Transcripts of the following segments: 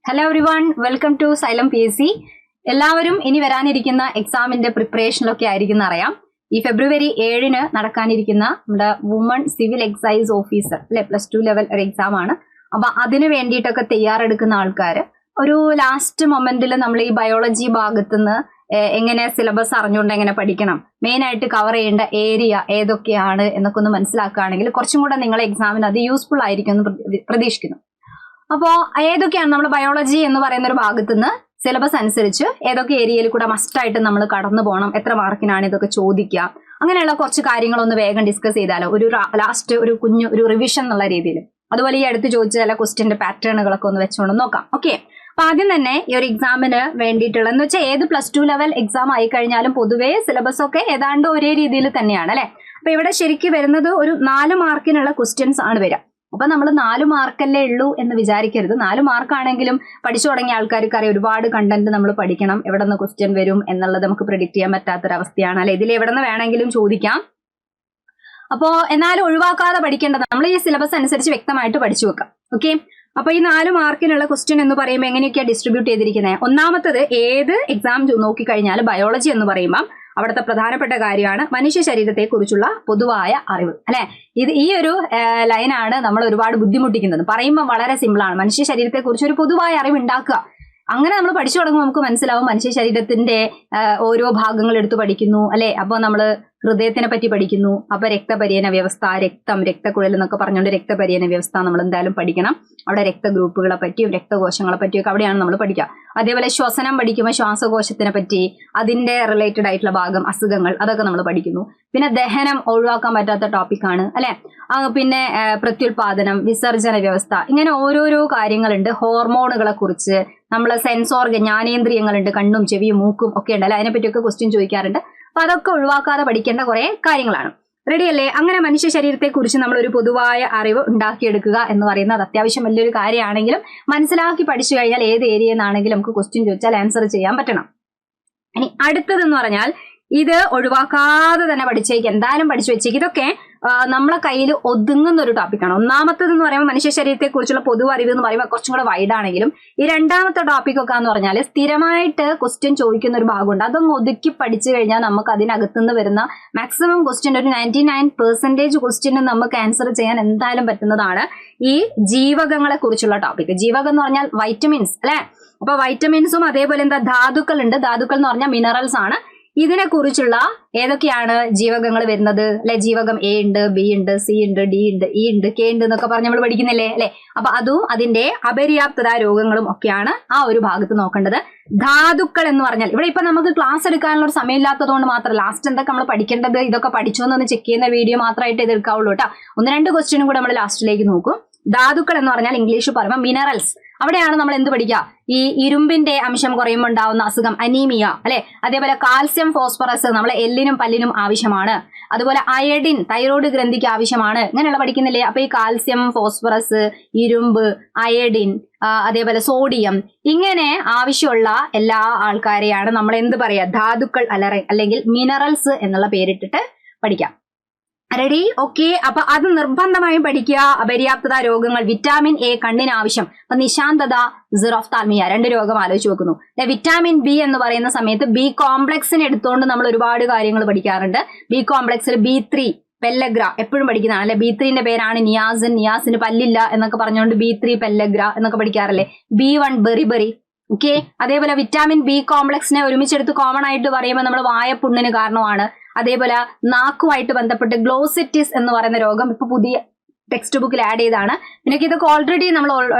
Hello everyone, welcome to Xylem PSC. എല്ലാവരും ഇനി വരാനിരിക്കുന്ന എക്സാമിന്റെ പ്രിപ്പറേഷനിലൊക്കെ ആയിരിക്കും അറിയാം. ഈ ഫെബ്രുവരി 7 നടക്കാനിരിക്കുന്ന നമ്മുടെ വുമൺ സിവിൽ എക്സൈസ് ഓഫീസർ അല്ലെ, +2 ലെവൽ ഒരു എക്സാം ആണ്. അപ്പൊ അതിന് വേണ്ടിയിട്ടൊക്കെ തയ്യാറെടുക്കുന്ന ആൾക്കാർ ഒരു ലാസ്റ്റ് മൊമെന്റിൽ നമ്മൾ ഈ ബയോളജി ഭാഗത്തുനിന്ന് എങ്ങനെ സിലബസ് അറിഞ്ഞുകൊണ്ട് എങ്ങനെ പഠിക്കണം, മെയിൻ ആയിട്ട് കവർ ചെയ്യേണ്ട ഏരിയ ഏതൊക്കെയാണ് എന്നൊക്കെ ഒന്ന് മനസ്സിലാക്കുകയാണെങ്കിൽ കുറച്ചും കൂടെ നിങ്ങളെ എക്സാമിന് അത് യൂസ്ഫുൾ ആയിരിക്കും എന്ന് പ്രതീക്ഷിക്കുന്നു. അപ്പോൾ ഏതൊക്കെയാണ് നമ്മൾ ബയോളജി എന്ന് പറയുന്ന ഒരു ഭാഗത്തുനിന്ന് സിലബസ് അനുസരിച്ച് ഏതൊക്കെ ഏരിയയിൽ കൂടെ മസ്റ്റായിട്ട് നമ്മൾ കടന്നു പോകണം, എത്ര മാർക്കിനാണ് ഇതൊക്കെ ചോദിക്കുക, അങ്ങനെയുള്ള കുറച്ച് കാര്യങ്ങളൊന്ന് വേഗം ഡിസ്കസ് ചെയ്താലോ, ഒരു ലാസ്റ്റ് ഒരു റിവിഷൻ എന്നുള്ള രീതിയിൽ. അതുപോലെ ഈ അടുത്ത് ചോദിച്ച ചില ക്വസ്റ്റ്യന്റെ പാറ്റേണുകളൊക്കെ ഒന്ന് വെച്ചുകൊണ്ട് നോക്കാം. ഓക്കെ, അപ്പൊ ആദ്യം തന്നെ ഈ ഒരു എക്സാമിന് വേണ്ടിയിട്ടുള്ള എന്ന് വെച്ചാൽ ഏത് +2 ലെവൽ എക്സാം ആയി കഴിഞ്ഞാലും പൊതുവേ സിലബസ് ഒക്കെ ഏതാണ്ട് ഒരേ രീതിയിൽ തന്നെയാണ് അല്ലെ. അപ്പൊ ഇവിടെ ശരിക്കും വരുന്നത് ഒരു 4 മാർക്കിനുള്ള ക്വസ്റ്റ്യൻസ് ആണ് വരിക. അപ്പൊ നമ്മൾ 4 മാർക്കല്ലേ ഉള്ളൂ എന്ന് വിചാരിക്കരുത്. 4 മാർക്കാണെങ്കിലും പഠിച്ചു തുടങ്ങിയ ആൾക്കാർക്ക് അറിയാം ഒരുപാട് കണ്ടന്റ് നമ്മൾ പഠിക്കണം, എവിടെ നിന്ന് ക്വസ്റ്റ്യൻ വരും എന്നുള്ളത് നമുക്ക് പ്രെഡിക്ട് ചെയ്യാൻ പറ്റാത്തൊരവസ്ഥയാണ് അല്ലെ. ഇതിൽ എവിടെ നിന്ന് വേണമെങ്കിലും ചോദിക്കാം. അപ്പോ എന്നാലും ഒഴിവാക്കാതെ പഠിക്കേണ്ടത് നമ്മൾ ഈ സിലബസ് അനുസരിച്ച് വ്യക്തമായിട്ട് പഠിച്ചു വെക്കാം. ഓക്കെ, അപ്പൊ ഈ 4 മാർക്കിനുള്ള ക്വസ്റ്റ്യൻ എന്ന് പറയുമ്പോൾ എങ്ങനെയൊക്കെയാണ് ഡിസ്ട്രിബ്യൂട്ട് ചെയ്തിരിക്കുന്നത്? ഒന്നാമത്തത്, ഏത് എക്സാം നോക്കിക്കഴിഞ്ഞാൽ ബയോളജി എന്ന് പറയുമ്പോൾ അവിടുത്തെ പ്രധാനപ്പെട്ട കാര്യമാണ് മനുഷ്യ ശരീരത്തെ കുറിച്ചുള്ള പൊതുവായ അറിവ് അല്ലെ. ഈ ഒരു ലൈനാണ് നമ്മൾ ഒരുപാട് ബുദ്ധിമുട്ടിക്കുന്നത്. പറയുമ്പോൾ വളരെ സിമ്പിൾ ആണ്, മനുഷ്യ ശരീരത്തെ കുറിച്ച് ഒരു പൊതുവായ അറിവ് ഉണ്ടാക്കുക. അങ്ങനെ നമ്മൾ പഠിച്ചു തുടങ്ങുമ്പോൾ നമുക്ക് മനസ്സിലാവും മനുഷ്യ ശരീരത്തിന്റെ ഓരോ ഭാഗങ്ങൾ എടുത്ത് പഠിക്കുന്നു അല്ലെ. അപ്പൊ നമ്മൾ ഹൃദയത്തിനെ പറ്റി പഠിക്കുന്നു, അപ്പൊ രക്തപര്യന വ്യവസ്ഥ, രക്തക്കുഴൽ എന്നൊക്കെ പറഞ്ഞുകൊണ്ട് രക്തപര്യന വ്യവസ്ഥ നമ്മൾ എന്തായാലും പഠിക്കണം. അവിടെ രക്തഗ്രൂപ്പുകളെ പറ്റിയും രക്തകോശങ്ങളെ പറ്റിയൊക്കെ അവിടെയാണ് നമ്മൾ പഠിക്കുക. അതേപോലെ ശ്വസനം പഠിക്കുമ്പോൾ ശ്വാസകോശത്തിനെ പറ്റി, അതിന്റെ റിലേറ്റഡ് ആയിട്ടുള്ള ഭാഗം, അസുഖങ്ങൾ, അതൊക്കെ നമ്മൾ പഠിക്കുന്നു. പിന്നെ ദഹനം ഒഴിവാക്കാൻ പറ്റാത്ത ടോപ്പിക്കാണ് അല്ലെ. പിന്നെ പ്രത്യുൽപാദനം, വിസർജന വ്യവസ്ഥ, ഇങ്ങനെ ഓരോരോ കാര്യങ്ങളുണ്ട്. ഹോർമോണുകളെ കുറിച്ച്, നമ്മളെ സെൻസോർഗൻ, ജ്ഞാനേന്ദ്രിയങ്ങളുണ്ട്, കണ്ണും ചെവിയും മൂക്കും ഒക്കെ ഉണ്ട് അല്ലെ. അതിനെപ്പറ്റിയൊക്കെ ക്വസ്റ്റ്യൻ ചോദിക്കാറുണ്ട്. അപ്പൊ അതൊക്കെ ഒഴിവാക്കാതെ പഠിക്കേണ്ട കുറെ കാര്യങ്ങളാണ്. റെഡി അല്ലേ? അങ്ങനെ മനുഷ്യ ശരീരത്തെ കുറിച്ച് നമ്മൾ ഒരു പൊതുവായ അറിവ് ഉണ്ടാക്കിയെടുക്കുക എന്ന് പറയുന്നത് അത്യാവശ്യം വലിയൊരു കാര്യമാണെങ്കിലും മനസ്സിലാക്കി പഠിച്ചു കഴിഞ്ഞാൽ ഏത് ഏരിയയിൽ നിന്നാണെങ്കിലും നമുക്ക് ക്വസ്റ്റ്യൻ ചോദിച്ചാൽ ആൻസർ ചെയ്യാൻ പറ്റണം. ഇനി അടുത്തതെന്ന് പറഞ്ഞാൽ ഇത് ഒഴിവാക്കാതെ തന്നെ പഠിച്ചേക്ക്, എന്തായാലും പഠിച്ചു വെച്ചേക്ക്. ഇതൊക്കെ നമ്മളെ കയ്യിൽ ഒതുങ്ങുന്ന ഒരു ടോപ്പിക്കാണ്. ഒന്നാമത്തത് എന്ന് പറയുമ്പോൾ മനുഷ്യ ശരീരത്തെ കുറിച്ചുള്ള പൊതു അറിവ് എന്ന് പറയുമ്പോൾ കുറച്ചും കൂടെ വൈഡ് ആണെങ്കിലും ഈ രണ്ടാമത്തെ ടോപ്പിക്കൊക്കെ എന്ന് പറഞ്ഞാൽ സ്ഥിരമായിട്ട് ക്വസ്റ്റ്യൻ ചോദിക്കുന്ന ഒരു ഭാഗമുണ്ട്. അതൊന്ന് ഒതുക്കി പഠിച്ചു കഴിഞ്ഞാൽ നമുക്ക് അതിനകത്തുനിന്ന് വരുന്ന മാക്സിമം ക്വസ്റ്റ്യൻ, ഒരു 99% ക്വസ്റ്റ്യന് നമുക്ക് ആൻസർ ചെയ്യാൻ എന്തായാലും പറ്റുന്നതാണ് ഈ ജീവകങ്ങളെ കുറിച്ചുള്ള ടോപ്പിക്. ജീവകം എന്ന് പറഞ്ഞാൽ വൈറ്റമിൻസ് അല്ലെ. അപ്പൊ വൈറ്റമിൻസും അതേപോലെ എന്താ ധാതുക്കൾ ഉണ്ട്. ധാതുക്കൾ എന്ന് പറഞ്ഞാൽ മിനറൽസ് ആണ്. ഇതിനെ കുറിച്ചുള്ള ഏതൊക്കെയാണ് ജീവകങ്ങൾ വരുന്നത് അല്ലെ. ജീവകം A ഉണ്ട്, B ഉണ്ട്, C ഉണ്ട്, D ഉണ്ട്, E ഉണ്ട്, K ഉണ്ട് എന്നൊക്കെ പറഞ്ഞ് നമ്മൾ പഠിക്കുന്നില്ലേ അല്ലെ. അപ്പൊ അതും അതിന്റെ അപര്യാപ്തത രോഗങ്ങളും ഒക്കെയാണ് ആ ഒരു ഭാഗത്ത് നോക്കേണ്ടത്. ധാതുക്കൾ എന്ന് പറഞ്ഞാൽ ഇവിടെ ഇപ്പൊ നമുക്ക് ക്ലാസ് എടുക്കാനുള്ള ഒരു സമയമില്ലാത്തത് കൊണ്ട് മാത്രം ലാസ്റ്റ് എന്തൊക്കെ നമ്മൾ പഠിക്കേണ്ടത് ഇതൊക്കെ പഠിച്ചോന്നൊന്ന് ചെക്ക് ചെയ്യുന്ന വീഡിയോ മാത്രമായിട്ട് ഇത് എടുക്കാവുള്ളൂ കേട്ടോ. 1-2 ക്വസ്റ്റ്യനും കൂടെ നമ്മൾ ലാസ്റ്റിലേക്ക് നോക്കും. ധാതുക്കൾ എന്ന് പറഞ്ഞാൽ ഇംഗ്ലീഷ് പറയുമ്പോൾ മിനറൽസ്. അവിടെയാണ് നമ്മൾ എന്ത് പഠിക്കുക? ഈ ഇരുമ്പിന്റെ അംശം കുറയുമ്പോൾ ഉണ്ടാവുന്ന അസുഖം അനീമിയ അല്ലെ. അതേപോലെ കാൽസ്യം, ഫോസ്ഫറസ് നമ്മളെ എല്ലിനും പല്ലിനും ആവശ്യമാണ്. അതുപോലെ അയഡിൻ തൈറോയ്ഡ് ഗ്രന്ഥിക്ക് ആവശ്യമാണ്. ഇങ്ങനെയുള്ള പഠിക്കുന്നില്ലേ. അപ്പൊ ഈ കാൽസ്യം, ഫോസ്ഫറസ്, ഇരുമ്പ്, അയഡിൻ, അതേപോലെ സോഡിയം, ഇങ്ങനെ ആവശ്യമുള്ള എല്ലാ ആൾക്കാരെയാണ് നമ്മൾ എന്ത് പറയാ, ധാതുക്കൾ അല്ലെങ്കിൽ മിനറൽസ് എന്നുള്ള പേരിട്ടിട്ട് പഠിക്കാം. റെഡി? ഓക്കെ, അപ്പൊ അത് നിർബന്ധമായും പഠിക്കുക. അപര്യാപ്തത രോഗങ്ങൾ, വിറ്റാമിൻ A കണ്ണിന് ആവശ്യം. അപ്പൊ നിശാന്തത, സിറോഫ്താൽമിയ, 2 രോഗം ആലോചിച്ച് വെക്കുന്നു. വിറ്റാമിൻ B എന്ന് പറയുന്ന സമയത്ത് B കോംപ്ലക്സിനെ എടുത്തുകൊണ്ട് നമ്മൾ ഒരുപാട് കാര്യങ്ങൾ പഠിക്കാറുണ്ട്. B കോംപ്ലക്സിൽ B3 പെല്ലഗ്ര എപ്പോഴും പഠിക്കുന്നതാണ് അല്ലെ. B3ന്റെ പേരാണ് നിയാസിൻ. നിയാസിന് പല്ലില്ല എന്നൊക്കെ പറഞ്ഞുകൊണ്ട് B3 പെല്ലഗ്ര എന്നൊക്കെ പഠിക്കാറല്ലേ. B1 beriberi. ഓക്കെ, അതേപോലെ വിറ്റാമിൻ B കോംപ്ലക്സിനെ ഒരുമിച്ചെടുത്ത് കോമൺ ആയിട്ട് പറയുമ്പോൾ നമ്മൾ വായപ്പുണ്ണിന് കാരണമാണ്. അതേപോലെ നാക്കുമായിട്ട് ബന്ധപ്പെട്ട് ഗ്ലോസിറ്റിസ് എന്ന് പറയുന്ന രോഗം ഇപ്പൊ പുതിയ ടെക്സ്റ്റ് ബുക്കിൽ ആഡ് ചെയ്താണ്. പിന്നെ ഇതൊക്കെ ഓൾറെഡി നമ്മൾ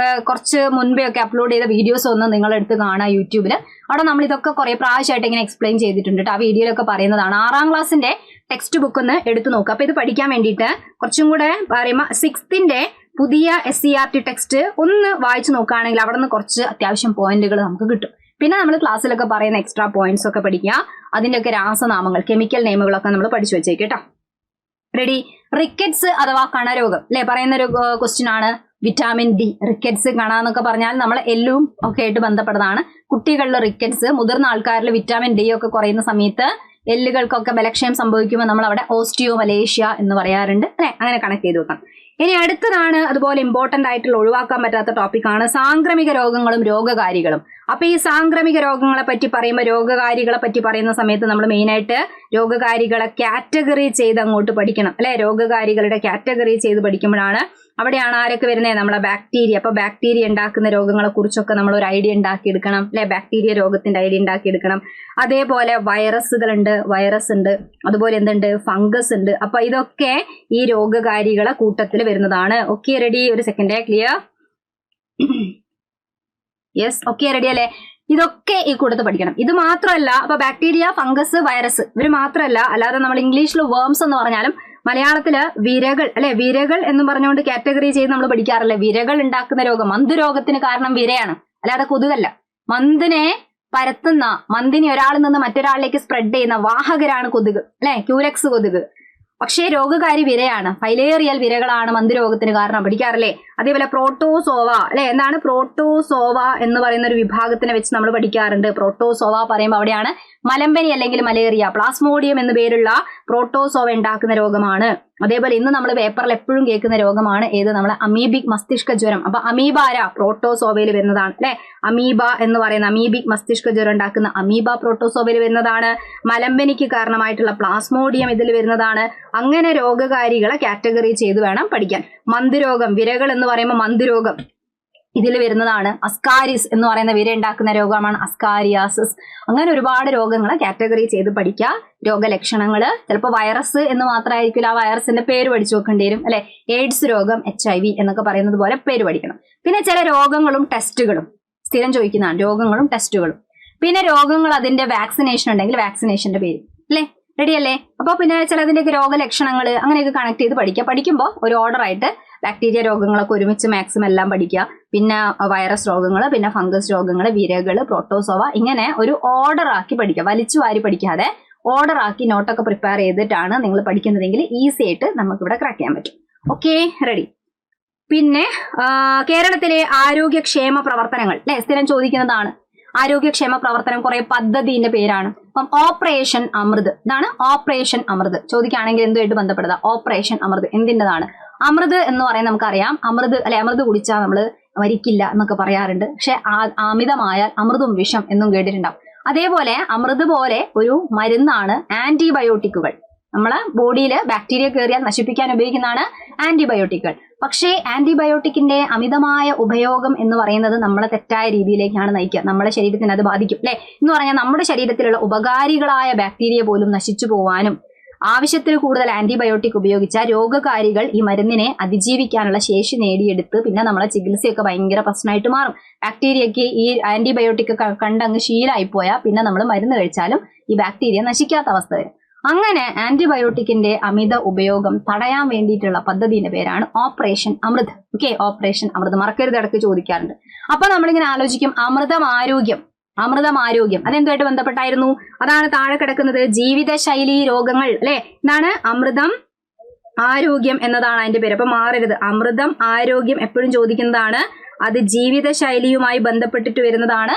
കുറച്ച് മുൻപേ ഒക്കെ അപ്ലോഡ് ചെയ്ത വീഡിയോസ് ഒന്ന് നിങ്ങൾ എടുത്ത് കാണാം യൂട്യൂബിൽ. അവിടെ നമ്മൾ ഇതൊക്കെ കുറെ പ്രാവശ്യമായിട്ട് ഇങ്ങനെ എക്സ്പ്ലെയിൻ ചെയ്തിട്ടുണ്ട്. ആ വീഡിയോയിലൊക്കെ പറയുന്നതാണ്. 6ാം ക്ലാസ്സിന്റെ ടെക്സ്റ്റ് ബുക്ക് ഒന്ന് എടുത്തു നോക്കുക. അപ്പൊ ഇത് പഠിക്കാൻ വേണ്ടിയിട്ട് കുറച്ചും കൂടെ പറയുമ്പോൾ 6th പുതിയ SCERT ടെക്സ്റ്റ് ഒന്ന് വായിച്ചു നോക്കുകയാണെങ്കിൽ അവിടെ നിന്ന് കുറച്ച് അത്യാവശ്യം പോയിന്റുകൾ നമുക്ക് കിട്ടും. പിന്നെ നമ്മൾ ക്ലാസ്സിലൊക്കെ പറയുന്ന എക്സ്ട്രാ പോയിന്റ്സ് ഒക്കെ പഠിക്കുക. അതിന്റെയൊക്കെ രാസനാമങ്ങൾ, കെമിക്കൽ നെയിമുകളൊക്കെ നമ്മൾ പഠിച്ചു വെച്ചേക്ക് കേട്ടോ. റെഡി? റിക്കറ്റ്സ് അഥവാ കണരോഗം അല്ലെ പറയുന്ന ഒരു ക്വസ്റ്റ്യൻ ആണ്. വിറ്റാമിൻ D, റിക്കറ്റ്സ്, കണ എന്നൊക്കെ പറഞ്ഞാൽ നമ്മളെ എല്ലും ഒക്കെ ആയിട്ട് ബന്ധപ്പെട്ടതാണ്. കുട്ടികളിൽ റിക്കറ്റ്സ്, മുതിർന്ന ആൾക്കാരിൽ വിറ്റാമിൻ D ഒക്കെ കുറയുന്ന സമയത്ത് എല്ലുകൾക്കൊക്കെ ബലക്ഷയം സംഭവിക്കുമ്പോൾ നമ്മൾ അവിടെ ഓസ്റ്റിയോമലേഷ്യ എന്ന് പറയാറുണ്ട് അല്ലെ. അങ്ങനെ കണക്ട് ചെയ്ത് വെക്കാം. ഇനി അടുത്തതാണ് അതുപോലെ ഇമ്പോർട്ടന്റ് ആയിട്ടുള്ള ഒഴിവാക്കാൻ പറ്റാത്ത ടോപ്പിക്കാണ് സാംക്രമിക രോഗങ്ങളും രോഗകാരികളും. അപ്പൊ ഈ സാംക്രമിക രോഗങ്ങളെ പറ്റി പറയുമ്പോൾ രോഗകാരികളെ പറ്റി പറയുന്ന സമയത്ത് നമ്മൾ മെയിൻ ആയിട്ട് രോഗകാരികളെ കാറ്റഗറി ചെയ്ത് അങ്ങോട്ട് പഠിക്കണം അല്ലെ. രോഗകാരികളുടെ കാറ്റഗറി ചെയ്ത് പഠിക്കുമ്പോഴാണ് അവിടെയാണ് ആരൊക്കെ വരുന്നത്, നമ്മളെ ബാക്ടീരിയ. അപ്പൊ ബാക്ടീരിയ ഉണ്ടാക്കുന്ന രോഗങ്ങളെ കുറിച്ചൊക്കെ നമ്മൾ ഒരു ഐഡിയ ഉണ്ടാക്കിയെടുക്കണം അല്ലെ. ബാക്ടീരിയ രോഗത്തിന്റെ ഐഡിയ ഉണ്ടാക്കിയെടുക്കണം. അതേപോലെ വൈറസ് ഉണ്ട്, അതുപോലെ എന്തുണ്ട്, ഫംഗസ് ഉണ്ട്. അപ്പൊ ഇതൊക്കെ ഈ രോഗകാരികളെ കൂട്ടത്തിൽ വരുന്നതാണ്. Okay, ready? ഒരു second, clear? Yes, okay, ready അല്ലേ? ഇതൊക്കെ ഈ കൂട്ടത്തിൽ പഠിക്കണം. ഇത് മാത്രമല്ല, അപ്പൊ ബാക്ടീരിയ, ഫംഗസ്, വൈറസ് ഇവര് മാത്രമല്ല, അല്ലാതെ നമ്മൾ ഇംഗ്ലീഷിൽ വേംസ് എന്ന് പറഞ്ഞാലും മലയാളത്തില് വിരകൾ അല്ലെ. വിരകൾ എന്ന് പറഞ്ഞുകൊണ്ട് കാറ്റഗറി ചെയ്ത് നമ്മൾ പഠിക്കാറില്ല. വിരകൾ ഉണ്ടാക്കുന്ന രോഗം, മന്ത് രോഗത്തിന് കാരണം വിരയാണ്, അല്ലാതെ കൊതുകല്ല. മന്തിനെ പരത്തുന്ന, മന്തിനെ ഒരാളിൽ നിന്ന് മറ്റൊരാളിലേക്ക് സ്പ്രെഡ് ചെയ്യുന്ന വാഹകരാണ് കൊതുക് അല്ലെ, ക്യൂലെക്സ് കൊതുക്. പക്ഷേ രോഗകാരി വിരയാണ്. ഫൈലേറിയൽ വിരകളാണ് മന്ത് രോഗത്തിന് കാരണം, പഠിക്കാറില്ലേ? അതേപോലെ പ്രോട്ടോസോവ അല്ലെ. എന്താണ് പ്രോട്ടോസോവ എന്ന് പറയുന്ന ഒരു വിഭാഗത്തിനെ വെച്ച് നമ്മൾ പഠിക്കാറുണ്ട്. പ്രോട്ടോസോവ പറയുമ്പോൾ അവിടെയാണ് മലമ്പനി അല്ലെങ്കിൽ മലേറിയ, പ്ലാസ്മോഡിയം എന്നു പേരുള്ള പ്രോട്ടോസോവ ഉണ്ടാക്കുന്ന രോഗമാണ്. അതേപോലെ ഇന്ന് നമ്മൾ പേപ്പറിൽ എപ്പോഴും കേൾക്കുന്ന രോഗമാണ് ഏത്, നമ്മളെ അമീബിക് മസ്തിഷ്ക ജ്വരം. അപ്പൊ അമീബാര പ്രോട്ടോസോവയിൽ വരുന്നതാണ് അല്ലെ. അമീബ എന്ന് പറയുന്ന അമീബിക് മസ്തിഷ്ക ജ്വരം ഉണ്ടാക്കുന്ന അമീബ പ്രോട്ടോസോവയിൽ വരുന്നതാണ്. മലമ്പനിക്ക് കാരണമായിട്ടുള്ള പ്ലാസ്മോഡിയം ഇതിൽ വരുന്നതാണ്. അങ്ങനെ രോഗകാരികളെ കാറ്റഗറി ചെയ്ത് വേണം പഠിക്കാൻ. മന്ത് രോഗം, വിരകൾ എന്ന് പറയുമ്പോൾ മന്ത് രോഗം ഇതിൽ വരുന്നതാണ്. അസ്കാരിസ് എന്ന് പറയുന്ന വിര ഉണ്ടാക്കുന്ന രോഗമാണ് അസ്കാരിയാസിസ്. അങ്ങനെ ഒരുപാട് രോഗങ്ങളെ കാറ്റഗറി ചെയ്ത് പഠിക്കുക. രോഗലക്ഷണങ്ങള് ചിലപ്പോൾ വൈറസ് എന്ന് മാത്രമായിരിക്കില്ല, ആ വൈറസിന്റെ പേര് പഠിച്ചു വെക്കേണ്ടി വരും അല്ലെ. എയ്ഡ്സ് രോഗം, HIV എന്നൊക്കെ പറയുന്നത് പോലെ പേര് പഠിക്കണം. പിന്നെ ചില രോഗങ്ങളും ടെസ്റ്റുകളും സ്ഥിരം ചോദിക്കുന്നതാണ്, രോഗങ്ങളും ടെസ്റ്റുകളും. പിന്നെ രോഗങ്ങൾ അതിന്റെ വാക്സിനേഷൻ ഉണ്ടെങ്കിൽ വാക്സിനേഷന്റെ പേര് അല്ലെ. റെഡി അല്ലേ? അപ്പൊ പിന്നെ ചിലതിന്റെയൊക്കെ രോഗലക്ഷണങ്ങൾ അങ്ങനെയൊക്കെ കണക്ട് ചെയ്ത് പഠിക്കുക. പഠിക്കുമ്പോൾ ഒരു ഓർഡർ ആയിട്ട് ബാക്ടീരിയ രോഗങ്ങളൊക്കെ ഒരുമിച്ച് മാക്സിമം എല്ലാം പഠിക്കുക. പിന്നെ വൈറസ് രോഗങ്ങൾ, പിന്നെ ഫംഗസ് രോഗങ്ങൾ, വിരകൾ, പ്രോട്ടോസോവ, ഇങ്ങനെ ഒരു ഓർഡർ ആക്കി പഠിക്കുക. വലിച്ചു വാരി പഠിക്കാതെ ഓർഡർ ആക്കി നോട്ടൊക്കെ പ്രിപ്പയർ ചെയ്തിട്ടാണ് നിങ്ങൾ പഠിക്കുന്നതെങ്കിൽ ഈസി ആയിട്ട് നമുക്ക് ഇവിടെ ക്രാക്ക് ചെയ്യാൻ പറ്റും. Okay, ready? പിന്നെ കേരളത്തിലെ ആരോഗ്യക്ഷേമ പ്രവർത്തനങ്ങൾ അല്ലെ, സ്ഥിരം ചോദിക്കുന്നതാണ്. ആരോഗ്യക്ഷേമ പ്രവർത്തനം കുറെ പദ്ധതിന്റെ പേരാണ്. അപ്പം ഓപ്പറേഷൻ അമൃത്, ഇതാണ് ഓപ്പറേഷൻ അമൃത്. ചോദിക്കുകയാണെങ്കിൽ എന്തുമായിട്ട് ബന്ധപ്പെടുക? ഓപ്പറേഷൻ അമൃത് എന്തിൻ്റെതാണ്? അമൃത് എന്ന് പറയുന്നത് നമുക്കറിയാം, അമൃത് അല്ലെ, അമൃത് കുടിച്ചാൽ നമ്മൾ മരിക്കില്ല എന്നൊക്കെ പറയാറുണ്ട്. പക്ഷെ അമിതമായാൽ അമൃതും വിഷം എന്നും കേട്ടിട്ടുണ്ടാവും. അതേപോലെ അമൃത് പോലെ ഒരു മരുന്നാണ് ആന്റിബയോട്ടിക്കുകൾ. നമ്മളെ ബോഡിയിൽ ബാക്ടീരിയ കയറിയാൽ നശിപ്പിക്കാൻ ഉപയോഗിക്കുന്നതാണ് ആന്റിബയോട്ടിക്കുകൾ. പക്ഷേ ആന്റിബയോട്ടിക്കിന്റെ അമിതമായ ഉപയോഗം എന്ന് പറയുന്നത് നമ്മളെ തെറ്റായ രീതിയിലേക്കാണ് നയിക്കുക. നമ്മുടെ ശരീരത്തിന് അത് ബാധിക്കും അല്ലെ. എന്ന് പറഞ്ഞാൽ നമ്മുടെ ശരീരത്തിലുള്ള ഉപകാരികളായ ബാക്ടീരിയ പോലും നശിച്ചു പോവാനും, ആവശ്യത്തിൽ കൂടുതൽ ആന്റിബയോട്ടിക് ഉപയോഗിച്ച രോഗകാരികൾ ഈ മരുന്നിനെ അതിജീവിക്കാനുള്ള ശേഷി നേടിയെടുത്ത് പിന്നെ നമ്മളെ ചികിത്സയൊക്കെ ഭയങ്കര പ്രശ്നമായിട്ട് മാറും. ബാക്ടീരിയക്ക് ഈ ആന്റിബയോട്ടിക് കണ്ടങ്ങ് ശീലമായിപ്പോയാൽ പിന്നെ നമ്മൾ മരുന്ന് കഴിച്ചാലും ഈ ബാക്ടീരിയ നശിക്കാത്ത അവസ്ഥ വരും. അങ്ങനെ ആന്റിബയോട്ടിക്കിന്റെ അമിത ഉപയോഗം തടയാൻ വേണ്ടിയിട്ടുള്ള പദ്ധതിയുടെ പേരാണ് ഓപ്പറേഷൻ അമൃത്. ഓക്കെ, ഓപ്പറേഷൻ അമൃത് മറക്കരുത്, ഇടയ്ക്ക് ചോദിക്കാറുണ്ട്. അപ്പൊ നമ്മളിങ്ങനെ ആലോചിക്കും, അമൃതം ആരോഗ്യം അതെന്തുമായിട്ട് ബന്ധപ്പെട്ടായിരുന്നു? അതാണ് താഴെ കിടക്കുന്നത്, ജീവിതശൈലി രോഗങ്ങൾ അല്ലെ. എന്താണ് അമൃതം ആരോഗ്യം എന്നതാണ് അതിന്റെ പേര്. അപ്പൊ മാറരുത്, അമൃതം ആരോഗ്യം എപ്പോഴും ചോദിക്കുന്നതാണ്. അത് ജീവിതശൈലിയുമായി ബന്ധപ്പെട്ടിട്ട് വരുന്നതാണ്.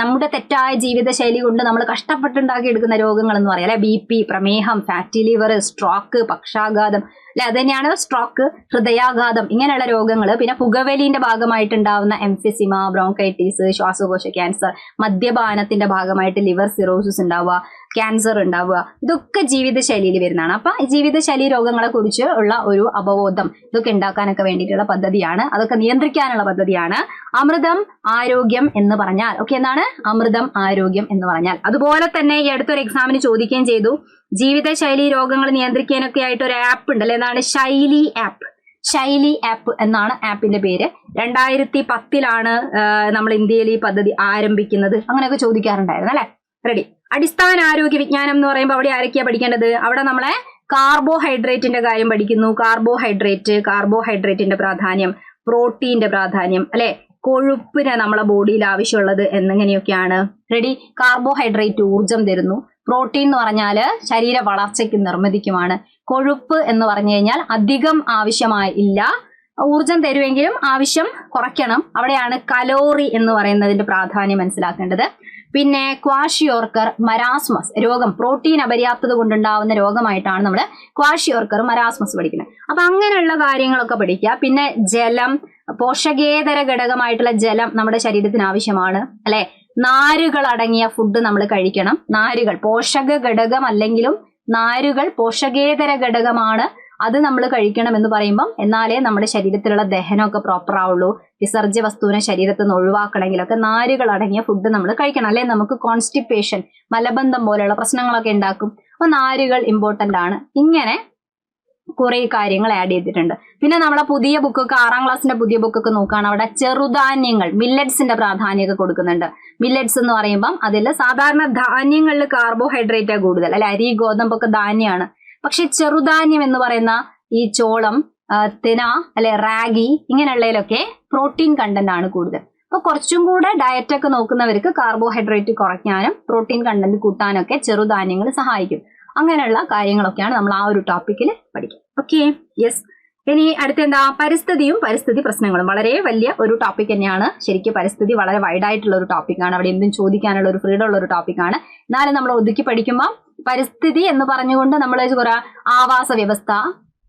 നമ്മുടെ തെറ്റായ ജീവിതശൈലി കൊണ്ട് നമ്മൾ കഷ്ടപ്പെട്ടുണ്ടാക്കി എടുക്കുന്ന രോഗങ്ങൾ എന്ന് പറയാം അല്ലെ. BP, പ്രമേഹം, ഫാറ്റി ലിവർ, സ്ട്രോക്ക്, പക്ഷാഘാതം അല്ലെ, അത് തന്നെയാണ് സ്ട്രോക്ക്, ഹൃദയാഘാതം, ഇങ്ങനെയുള്ള രോഗങ്ങൾ. പിന്നെ പുകവലിന്റെ ഭാഗമായിട്ടുണ്ടാവുന്ന എംഫിസിമ, ബ്രോങ്കൈറ്റിസ്, ശ്വാസകോശ ക്യാൻസർ, മദ്യപാനത്തിന്റെ ഭാഗമായിട്ട് ലിവർ സിറോസിസ് ഉണ്ടാവുക, ക്യാൻസർ ഉണ്ടാവുക, ഇതൊക്കെ ജീവിതശൈലിയിൽ വരുന്നതാണ്. അപ്പൊ ജീവിതശൈലി രോഗങ്ങളെ കുറിച്ച് ഉള്ള ഒരു അവബോധം ഇതൊക്കെ ഉണ്ടാക്കാനൊക്കെ വേണ്ടിയിട്ടുള്ള പദ്ധതിയാണ്, അതൊക്കെ നിയന്ത്രിക്കാനുള്ള പദ്ധതിയാണ് അമൃതം ആരോഗ്യം എന്ന് പറഞ്ഞാൽ. ഓക്കെ, എന്താണ് അമൃതം ആരോഗ്യം എന്ന് പറഞ്ഞാൽ? അതുപോലെ തന്നെ ഈ അടുത്തൊരു എക്സാമിന് ചോദിക്കുകയും ചെയ്തു, ജീവിതശൈലി രോഗങ്ങൾ നിയന്ത്രിക്കാനൊക്കെ ആയിട്ട് ഒരു ആപ്പ് ഉണ്ട് അല്ലെ. എന്താണ്? ശൈലി ആപ്പ് എന്നാണ് ആപ്പിന്റെ പേര്. 2010 നമ്മൾ ഇന്ത്യയിൽ ഈ പദ്ധതി ആരംഭിക്കുന്നത്. അങ്ങനെയൊക്കെ ചോദിക്കാറുണ്ടായിരുന്നു അല്ലെ. റെഡി? അടിസ്ഥാന ആരോഗ്യ വിജ്ഞാനം എന്ന് പറയുമ്പോൾ അവിടെ ആരൊക്കെയാ പഠിക്കേണ്ടത്? അവിടെ നമ്മളെ കാർബോഹൈഡ്രേറ്റിന്റെ കാര്യം പഠിക്കുന്നു. കാർബോഹൈഡ്രേറ്റിന്റെ പ്രാധാന്യം, പ്രോട്ടീന്റെ പ്രാധാന്യം അല്ലെ, കൊഴുപ്പിന് നമ്മളെ ബോഡിയിൽ ആവശ്യമുള്ളത് എന്നിങ്ങനെയൊക്കെയാണ്. റെഡി? കാർബോഹൈഡ്രേറ്റ് ഊർജം തരുന്നു. പ്രോട്ടീൻ എന്ന് പറഞ്ഞാല് ശരീര വളർച്ചയ്ക്ക് നിർമ്മിതിക്കുമാണ്. കൊഴുപ്പ് എന്ന് പറഞ്ഞു കഴിഞ്ഞാൽ അധികം ആവശ്യമായി ഇല്ല, ഊർജം തരുമെങ്കിലും ആവശ്യം കുറയ്ക്കണം. അവിടെയാണ് കലോറി എന്ന് പറയുന്നതിന്റെ പ്രാധാന്യം മനസ്സിലാക്കേണ്ടത്. പിന്നെ ക്വാഷിയോർക്കർ മരാസ്മസ് രോഗം, പ്രോട്ടീൻ അപര്യാപ്തത കൊണ്ടുണ്ടാവുന്ന രോഗമായിട്ടാണ് നമ്മൾ ക്വാഷിയോർക്കർ മരാസ്മസ് പഠിക്കുന്നത്. അപ്പൊ അങ്ങനെയുള്ള കാര്യങ്ങളൊക്കെ പഠിക്കുക. പിന്നെ ജലം, പോഷകേതര ഘടകമായിട്ടുള്ള ജലം നമ്മുടെ ശരീരത്തിന് ആവശ്യമാണ് അല്ലെ. നാരുകൾ അടങ്ങിയ ഫുഡ് നമ്മൾ കഴിക്കണം. നാരുകൾ പോഷക ഘടകം അല്ലെങ്കിലും നാരുകൾ പോഷകേതര ഘടകമാണ്, അത് നമ്മൾ കഴിക്കണം എന്ന് പറയുമ്പം എന്നാലേ നമ്മുടെ ശരീരത്തിലുള്ള ദഹനമൊക്കെ പ്രോപ്പർ ആവുള്ളൂ. വിസർജ്യ വസ്തുവിനെ ശരീരത്തിൽ നിന്ന് ഒഴിവാക്കണമെങ്കിലൊക്കെ നാരുകൾ അടങ്ങിയ ഫുഡ് നമ്മൾ കഴിക്കണം, അല്ലെ നമുക്ക് കോൺസ്റ്റിപ്പേഷൻ, മലബന്ധം പോലെയുള്ള പ്രശ്നങ്ങളൊക്കെ ഉണ്ടാക്കും. അപ്പൊ നാരുകൾ ഇമ്പോർട്ടന്റ് ആണ്. ഇങ്ങനെ കുറെ കാര്യങ്ങൾ ആഡ് ചെയ്തിട്ടുണ്ട്. പിന്നെ നമ്മളെ പുതിയ ബുക്കൊക്കെ 6ാം ക്ലാസ്സിന്റെ പുതിയ ബുക്കൊക്കെ നോക്കുകയാണ്, അവിടെ ചെറുധാന്യങ്ങൾ മില്ലറ്റ്സിന്റെ പ്രാധാന്യമൊക്കെ കൊടുക്കുന്നുണ്ട്. മില്ലറ്റ്സ് എന്ന് പറയുമ്പം അതിൽ സാധാരണ ധാന്യങ്ങളിൽ കാർബോഹൈഡ്രേറ്റ് കൂടുതൽ അല്ലെ, അരി ഗോതമ്പൊക്കെ ധാന്യമാണ്. പക്ഷെ ചെറുധാന്യം എന്ന് പറയുന്ന ഈ ചോളം, തിന അല്ലെ, റാഗി ഇങ്ങനെയുള്ളതിലൊക്കെ പ്രോട്ടീൻ കണ്ടന്റ് ആണ് കൂടുതൽ. അപ്പൊ കുറച്ചും കൂടെ ഡയറ്റ് ഒക്കെ നോക്കുന്നവർക്ക് കാർബോഹൈഡ്രേറ്റ് കുറയ്ക്കാനും പ്രോട്ടീൻ കണ്ടന്റ് കൂട്ടാനൊക്കെ ചെറുധാന്യങ്ങൾ സഹായിക്കും. അങ്ങനെയുള്ള കാര്യങ്ങളൊക്കെയാണ് നമ്മൾ ആ ഒരു ടോപ്പിക്കിൽ പഠിക്കുക. Okay, yes. ഇനി അടുത്ത എന്താ, പരിസ്ഥിതിയും പരിസ്ഥിതി പ്രശ്നങ്ങളും. വളരെ വലിയ ഒരു ടോപ്പിക് തന്നെയാണ്. ശരിക്കും പരിസ്ഥിതി വളരെ വൈഡ് ആയിട്ടുള്ള ഒരു ടോപ്പിക്കാണ്. അവിടെ എന്തും ചോദിക്കാനുള്ള ഒരു ഫ്രീഡം ഉള്ള ഒരു ടോപ്പിക്കാണ്. എന്നാലും നമ്മൾ ഒതുക്കി പഠിക്കുമ്പോൾ പരിസ്ഥിതി എന്ന് പറഞ്ഞുകൊണ്ട് നമ്മൾ കുറെ ആവാസ വ്യവസ്ഥ,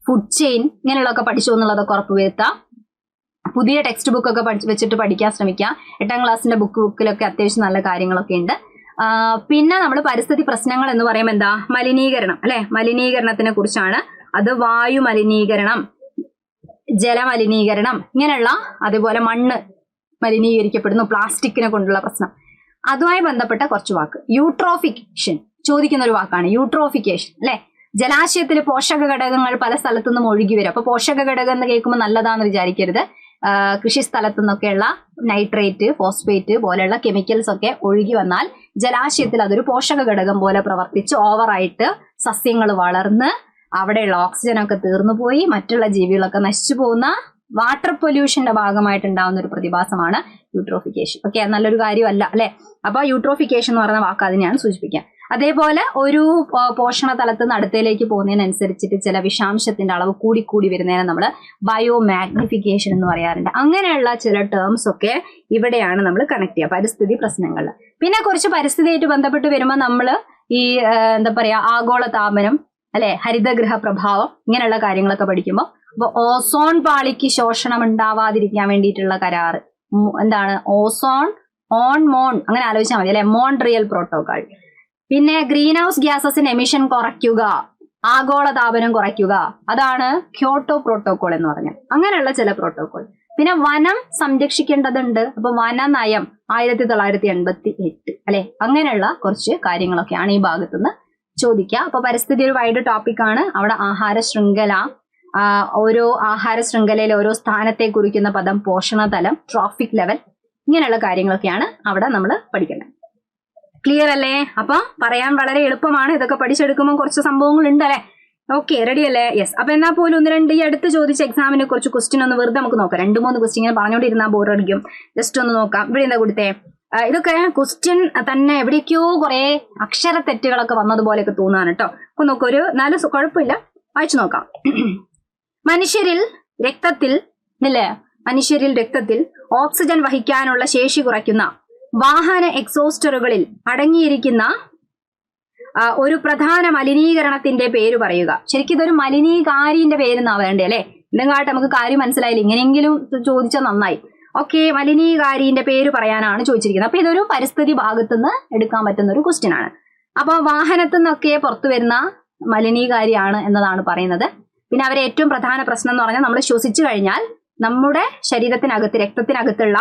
ഫുഡ് ചെയിൻ ഇങ്ങനെയുള്ളതൊക്കെ പഠിച്ചു എന്നുള്ളതൊക്കെ ഉറപ്പുവരുത്താം. പുതിയ ടെക്സ്റ്റ് ബുക്കൊക്കെ വെച്ചിട്ട് പഠിക്കാൻ ശ്രമിക്കുക. 8ാം ക്ലാസ്സിന്റെ ബുക്കിലൊക്കെ അത്യാവശ്യം നല്ല കാര്യങ്ങളൊക്കെ ഉണ്ട്. പിന്നെ നമ്മൾ പരിസ്ഥിതി പ്രശ്നങ്ങൾ എന്ന് പറയുമ്പോൾ എന്താ, മലിനീകരണം അല്ലെ, മലിനീകരണത്തിനെ കുറിച്ചാണ്. അത് വായു മലിനീകരണം, ജലമലിനീകരണം ഇങ്ങനെയുള്ള, അതുപോലെ മണ്ണ് മലിനീകരിക്കപ്പെടുന്നു, പ്ലാസ്റ്റിക്കിനെ കൊണ്ടുള്ള പ്രശ്നം, അതുമായി ബന്ധപ്പെട്ട കുറച്ച് വാക്ക്. യൂട്രോഫിക്കേഷൻ ചോദിക്കുന്ന ഒരു വാക്കാണ് യൂട്രോഫിക്കേഷൻ അല്ലെ. ജലാശയത്തിൽ പോഷക ഘടകങ്ങൾ പല സ്ഥലത്തുനിന്നും ഒഴുകി വരും. അപ്പൊ പോഷക ഘടകം എന്ന് കേൾക്കുമ്പോൾ നല്ലതാന്ന് വിചാരിക്കരുത്. കൃഷി സ്ഥലത്തു നിന്നൊക്കെയുള്ള നൈട്രേറ്റ്, ഫോസ്ഫേറ്റ് പോലെയുള്ള കെമിക്കൽസ് ഒക്കെ ഒഴുകി വന്നാൽ ജലാശയത്തിൽ അതൊരു പോഷക ഘടകം പോലെ പ്രവർത്തിച്ച് ഓവറായിട്ട് സസ്യങ്ങൾ വളർന്ന് അവിടെയുള്ള ഓക്സിജനൊക്കെ തീർന്നു പോയി മറ്റുള്ള ജീവികളൊക്കെ നശിച്ചു പോകുന്ന വാട്ടർ പൊല്യൂഷന്റെ ഭാഗമായിട്ടുണ്ടാവുന്ന ഒരു പ്രതിഭാസമാണ് യൂട്രോഫിക്കേഷൻ. ഓക്കെ, നല്ലൊരു കാര്യമല്ല അല്ലെ. അപ്പൊ യൂട്രോഫിക്കേഷൻ എന്ന് പറയുന്ന വാക്ക് അതിനെയാണ് സൂചിപ്പിക്കുക. അതേപോലെ ഒരു പോഷണ തലത്ത് നിന്ന് അടുത്തയിലേക്ക് പോകുന്നതിനനുസരിച്ചിട്ട് ചില വിഷാംശത്തിന്റെ അളവ് കൂടി വരുന്നതിനെ നമ്മൾ ബയോ മാഗ്നിഫിക്കേഷൻ എന്ന് പറയാറുണ്ട്. അങ്ങനെയുള്ള ചില ടേംസ് ഒക്കെ ഇവിടെയാണ് നമ്മൾ കണക്ട് ചെയ്യുക പരിസ്ഥിതി പ്രശ്നങ്ങളിൽ. പിന്നെ കുറച്ച് പരിസ്ഥിതിയായിട്ട് ബന്ധപ്പെട്ട് വരുമ്പോൾ നമ്മൾ ഈ എന്താ പറയാ, ആഗോള താപനം അല്ലെ, ഹരിതഗൃഹ പ്രഭാവം ഇങ്ങനെയുള്ള കാര്യങ്ങളൊക്കെ പഠിക്കുമ്പോൾ അപ്പൊ ഓസോൺ പാളിക്ക് ശോഷണം ഉണ്ടാവാതിരിക്കാൻ വേണ്ടിയിട്ടുള്ള കരാറ് എന്താണ്, ഓസോൺ ഓൺ മോൺ അങ്ങനെ ആലോചിച്ചാൽ മതി അല്ലെ, മോൺട്രിയൽ പ്രോട്ടോകോൾ. പിന്നെ ഗ്രീൻ ഹൗസ് ഗ്യാസസിന് എമിഷൻ കുറയ്ക്കുക, ആഗോള താപനം കുറയ്ക്കുക, അതാണ് ക്യോട്ടോ പ്രോട്ടോകോൾ എന്ന് പറഞ്ഞത്. അങ്ങനെയുള്ള ചില പ്രോട്ടോകോൾ. പിന്നെ വനം സംരക്ഷിക്കേണ്ടതുണ്ട്. അപ്പൊ വനനയം 1988 അല്ലെ. അങ്ങനെയുള്ള കുറച്ച് കാര്യങ്ങളൊക്കെയാണ് ഈ ഭാഗത്തുനിന്ന് ചോദിക്കുക. അപ്പൊ പരിസ്ഥിതി ഒരു വൈഡ് ടോപ്പിക്കാണ്. അവിടെ ആഹാര ശൃംഖല, ഓരോ ആഹാര ശൃംഖലയിൽ ഓരോ സ്ഥാനത്തെ കുറിക്കുന്ന പദം, പോഷണതലം, ട്രോഫിക് ലെവൽ ഇങ്ങനെയുള്ള കാര്യങ്ങളൊക്കെയാണ് അവിടെ നമ്മൾ പഠിക്കുന്നത്. ക്ലിയർ അല്ലേ? അപ്പൊ പറയാൻ വളരെ എളുപ്പമാണ്. ഇതൊക്കെ പഠിച്ചെടുക്കുമ്പോൾ കുറച്ച് സംഭവങ്ങൾ ഉണ്ട് അല്ലെ. ഓക്കെ, റെഡി അല്ലേ? യെസ്. അപ്പൊ എന്നാൽ പോലും 1-2 ഈ അടുത്ത് ചോദിച്ച എക്സാമിന് കുറച്ച് ക്വസ്റ്റ്യൻ ഒന്ന് വെറുതെ നമുക്ക് നോക്കാം. 2-3 ക്വസ്റ്റ്യൻ ഇങ്ങനെ പറഞ്ഞുകൊണ്ടിരുന്നാൽ ബോറടിക്കും. ജസ്റ്റ് ഒന്ന് നോക്കാം. ഇവിടെ എന്താ കൊടുത്തേ, ഇതൊക്കെ ക്വസ്റ്റ്യൻ തന്നെ എവിടേക്കോ കുറെ അക്ഷര തെറ്റുകളൊക്കെ വന്നതുപോലെയൊക്കെ തോന്നാണ് കേട്ടോ. അപ്പൊ നോക്കാം, ഒരു 4 കുഴപ്പമില്ല, വായിച്ചു നോക്കാം. മനുഷ്യരിൽ രക്തത്തിൽ ഓക്സിജൻ വഹിക്കാനുള്ള ശേഷി കുറയ്ക്കുന്ന വാഹന എക്സോസ്റ്ററുകളിൽ അടങ്ങിയിരിക്കുന്ന ഒരു പ്രധാന മലിനീകരണത്തിന്റെ പേര് പറയുക. ശരിക്കും ഇതൊരു മലിനീകാരിന്റെ പേരെന്നാ വേണ്ടേ അല്ലെ. എന്തെങ്കിലും നമുക്ക് കാര്യം മനസ്സിലായില്ല, ഇങ്ങനെയെങ്കിലും ചോദിച്ചാൽ നന്നായി. ഓക്കെ, മലിനീകാരിന്റെ പേര് പറയാനാണ് ചോദിച്ചിരിക്കുന്നത്. അപ്പൊ ഇതൊരു പരിസ്ഥിതി ഭാഗത്തുനിന്ന് എടുക്കാൻ പറ്റുന്ന ഒരു ക്വസ്റ്റ്യൻ ആണ്. അപ്പൊ വാഹനത്തിൽ നിന്നൊക്കെ പുറത്തു വരുന്ന മലിനീകാരിയാണ് എന്നതാണ് പറയുന്നത്. പിന്നെ അവരെ ഏറ്റവും പ്രധാന പ്രശ്നം എന്ന് പറഞ്ഞാൽ നമ്മൾ ശ്വസിച്ചു കഴിഞ്ഞാൽ നമ്മുടെ ശരീരത്തിനകത്ത്, രക്തത്തിനകത്തുള്ള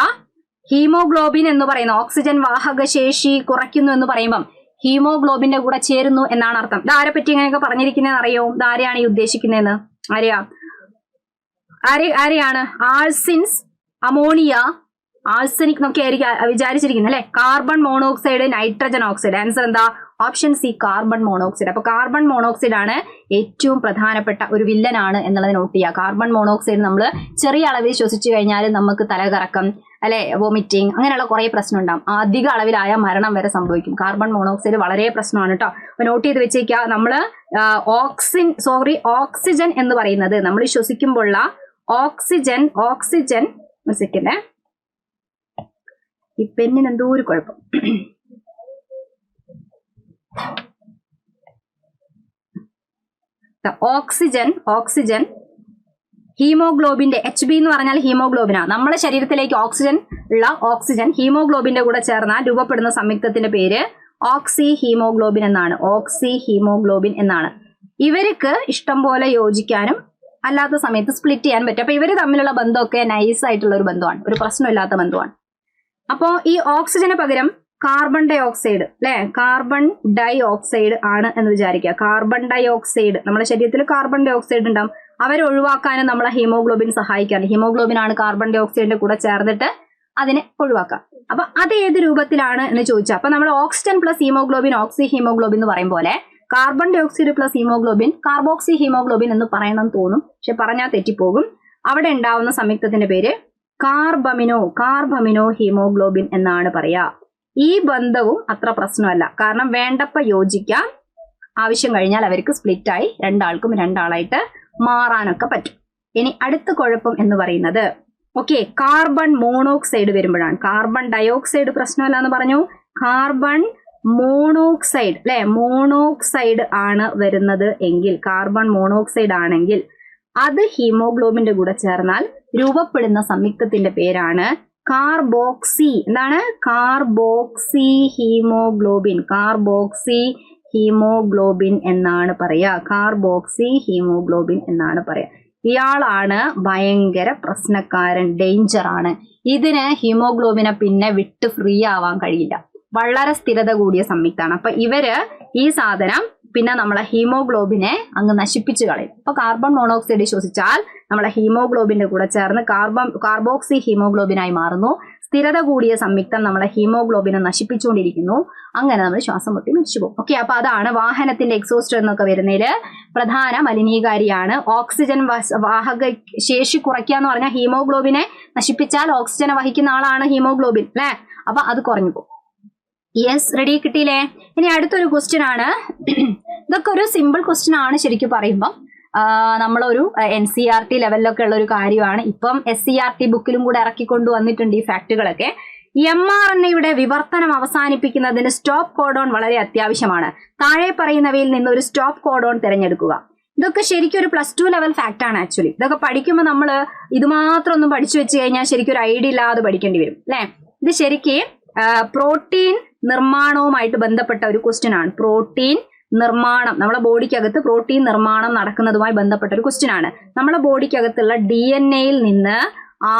ഹീമോഗ്ലോബിൻ എന്ന് പറയുന്ന ഓക്സിജൻ വാഹക ശേഷി കുറയ്ക്കുന്നു എന്ന് പറയുമ്പം ഹീമോഗ്ലോബിന്റെ കൂടെ ചേരുന്നു എന്നാണ് അർത്ഥം. ഇത് ആരെ പറ്റി ഇങ്ങനെയൊക്കെ പറഞ്ഞിരിക്കുന്നതെന്ന് അറിയോ? ഇത് ആരെയാണ് ഈ ഉദ്ദേശിക്കുന്നതെന്ന് ആരെയാണ്? ആൾസിൻസ്, അമോണിയ, ആൾസനിക് എന്നൊക്കെ ആയിരിക്കും വിചാരിച്ചിരിക്കുന്നത് അല്ലെ. Carbon monoxide, nitrogen oxide. Answer എന്താ? Option C, carbon monoxide. അപ്പൊ കാർബൺ മോണോക്സൈഡ് ആണ് ഏറ്റവും പ്രധാനപ്പെട്ട ഒരു വില്ലനാണ് എന്നുള്ളത് നോട്ട് ചെയ്യുക. കാർബൺ മോണോക്സൈഡ് നമ്മൾ ചെറിയ അളവിൽ ശ്വസിച്ചു കഴിഞ്ഞാൽ നമുക്ക് തലകറക്കം അല്ലെ, വോമിറ്റിംഗ് അങ്ങനെയുള്ള കുറെ പ്രശ്നം ഉണ്ടാകും. അധിക അളവിലായ മരണം വരെ സംഭവിക്കും. കാർബൺ മോണോക്സൈഡ് വളരെ പ്രശ്നമാണ് കേട്ടോ. അപ്പൊ നോട്ട് ചെയ്ത് വെച്ചേക്കുക. നമ്മള് ഓക്സിജൻ എന്ന് പറയുന്നത് നമ്മൾ ശ്വസിക്കുമ്പോഴുള്ള ഓക്സിജൻ ഒരു സെക്കൻഡ്, ഈ പെന്നിന് എന്തോ ഒരു കുഴപ്പം. ഓക്സിജൻ ഹീമോഗ്ലോബിന്റെ HB എന്ന് പറഞ്ഞാൽ ഹീമോഗ്ലോബിനാണ്. നമ്മുടെ ശരീരത്തിലേക്ക് ഓക്സിജൻ ഹീമോഗ്ലോബിന്റെ കൂടെ ചേർന്നാൽ രൂപപ്പെടുന്ന സംയുക്തത്തിന്റെ പേര് ഓക്സി ഹീമോഗ്ലോബിൻ എന്നാണ്. ഇവർക്ക് ഇഷ്ടം പോലെ യോജിക്കാനും അല്ലാത്ത സമയത്ത് സ്പ്ലിറ്റ് ചെയ്യാൻ പറ്റും. അപ്പൊ ഇവര് തമ്മിലുള്ള ബന്ധമൊക്കെ നൈസ് ആയിട്ടുള്ള ഒരു ബന്ധമാണ്, ഒരു പ്രശ്നമില്ലാത്ത ബന്ധമാണ്. അപ്പോ ഈ ഓക്സിജന് പകരം കാർബൺ ഡൈ ഓക്സൈഡ് ആണ് എന്ന് വിചാരിക്കുക. കാർബൺ ഡൈ ഓക്സൈഡ്, നമ്മുടെ ശരീരത്തിൽ കാർബൺ ഡൈ ഓക്സൈഡ് ഉണ്ടാവും. അവരെ ഒഴിവാക്കാനും നമ്മളെ ഹീമോഗ്ലോബിൻ സഹായിക്കാറ്. ഹീമോഗ്ലോബിൻ ആണ് കാർബൺ ഡൈ ഓക്സൈഡിന്റെ കൂടെ ചേർന്നിട്ട് അതിനെ ഒഴിവാക്കാം. അപ്പൊ അത് ഏത് രൂപത്തിലാണ് എന്ന് ചോദിച്ചാൽ, അപ്പൊ നമ്മൾ oxygen plus haemoglobin oxyhaemoglobin എന്ന് പറയും പോലെ carbon dioxide plus haemoglobin carboxyhaemoglobin എന്ന് പറയണം തോന്നും, പക്ഷെ പറഞ്ഞാൽ തെറ്റിപ്പോകും. അവിടെ ഉണ്ടാവുന്ന സംയുക്തത്തിന്റെ പേര് കാർബമിനോ ഹീമോഗ്ലോബിൻ എന്നാണ് പറയാ. ഈ ബന്ധവും അത്ര പ്രശ്നമല്ല, കാരണം വേണ്ടപ്പ യോജിക്കാം, ആവശ്യം കഴിഞ്ഞാൽ അവർക്ക് സ്പ്ലിറ്റായി രണ്ടാൾക്കും രണ്ടാളായിട്ട് മാറാനൊക്കെ പറ്റും. ഇനി അടുത്ത കുഴപ്പം എന്ന് പറയുന്നത് കാർബൺ മോണോക്സൈഡ് വരുമ്പോഴാണ്. കാർബൺ ഡയോക്സൈഡ് പ്രശ്നമല്ല എന്ന് പറഞ്ഞു, കാർബൺ മോണോക്സൈഡ് അല്ലെ, മോണോക്സൈഡ് ആണ് വരുന്നത് എങ്കിൽ, കാർബൺ മോണോക്സൈഡ് ആണെങ്കിൽ അത് ഹീമോഗ്ലോബിന്റെ കൂടെ ചേർന്നാൽ രൂപപ്പെടുന്ന സംയുക്തത്തിന്റെ പേരാണ് കാർബോക്സി. എന്താണ്? കാർബോക്സി ഹീമോഗ്ലോബിൻ എന്നാണ് പറയാ. ഇയാളാണ് ഭയങ്കര പ്രശ്നക്കാരൻ, ഡേഞ്ചർ ആണ്. ഇതിന് ഹീമോഗ്ലോബിനെ പിന്നെ വിട്ട് ഫ്രീ ആവാൻ കഴിയില്ല, വളരെ സ്ഥിരത കൂടിയ സംയുക്താണ്. അപ്പൊ ഈ സാധനം പിന്നെ നമ്മളെ ഹീമോഗ്ലോബിനെ അങ്ങ് നശിപ്പിച്ചു കളയും. അപ്പൊ കാർബൺ മോണോക്സൈഡ് ശ്വസിച്ചാൽ നമ്മളെ ഹീമോഗ്ലോബിന്റെ കൂടെ ചേർന്ന് കാർബോക്സി ഹീമോഗ്ലോബിനായി മാറുന്നു. സ്ഥിരത കൂടിയ സംയുക്തം നമ്മളെ ഹീമോഗ്ലോബിനെ നശിപ്പിച്ചുകൊണ്ടിരിക്കുന്നു. അങ്ങനെ നമ്മൾ ശ്വാസം മുട്ടി മരിച്ചു പോകും. അപ്പൊ അതാണ് വാഹനത്തിന്റെ എക്സോസ്റ്റ് എന്നൊക്കെ വരുന്നതില് പ്രധാന മലിനീകാരിയാണ്. ഓക്സിജൻ വാഹക ശേഷി കുറയ്ക്കുക എന്ന് പറഞ്ഞാൽ ഹീമോഗ്ലോബിനെ നശിപ്പിച്ചാൽ ഓക്സിജനെ വഹിക്കുന്ന ആളാണ് ഹീമോഗ്ലോബിൻ അല്ലെ, അപ്പൊ അത് കുറഞ്ഞു പോകും. യെസ്, റെഡി, കിട്ടിയില്ലേ? ഇനി അടുത്തൊരു ക്വസ്റ്റ്യൻ ആണ്. ഇതൊക്കെ ഒരു സിമ്പിൾ ക്വസ്റ്റ്യൻ ആണ് ശരിക്കും പറയുമ്പം. നമ്മളൊരു NCERT ലെവലിലൊക്കെ ഉള്ള ഒരു കാര്യമാണ്. ഇപ്പം SCERT ബുക്കിലും കൂടെ ഇറക്കിക്കൊണ്ടു വന്നിട്ടുണ്ട് ഈ ഫാക്ടുകളൊക്കെ. mRNAയുടെ വിവർത്തനം അവസാനിപ്പിക്കുന്നതിന് സ്റ്റോപ്പ് കോഡോൺ വളരെ അത്യാവശ്യമാണ്. താഴെ പറയുന്നവയിൽ നിന്ന് ഒരു സ്റ്റോപ്പ് കോഡോൺ തിരഞ്ഞെടുക്കുക. ഇതൊക്കെ ശരിക്കും ഒരു +2 ലെവൽ ഫാക്ട് ആണ് ആക്ച്വലി. ഇതൊക്കെ പഠിക്കുമ്പോൾ നമ്മൾ ഇത് മാത്രം ഒന്നും പഠിച്ചു വെച്ച് കഴിഞ്ഞാൽ ശരിക്കും ഒരു ഐഡിയ ഇല്ലാതെ പഠിക്കേണ്ടി വരും അല്ലെ. ഇത് ശരിക്കും പ്രോട്ടീൻ നിർമ്മാണവുമായിട്ട് ബന്ധപ്പെട്ട ഒരു ക്വസ്റ്റ്യൻ ആണ്. പ്രോട്ടീൻ നിർമ്മാണം, നമ്മുടെ ബോഡിക്കകത്ത് പ്രോട്ടീൻ നിർമ്മാണം നടക്കുന്നതുമായി ബന്ധപ്പെട്ട ഒരു ക്വസ്റ്റ്യൻ ആണ്. നമ്മുടെ ബോഡിക്കകത്തുള്ള DNA-യിൽ നിന്ന്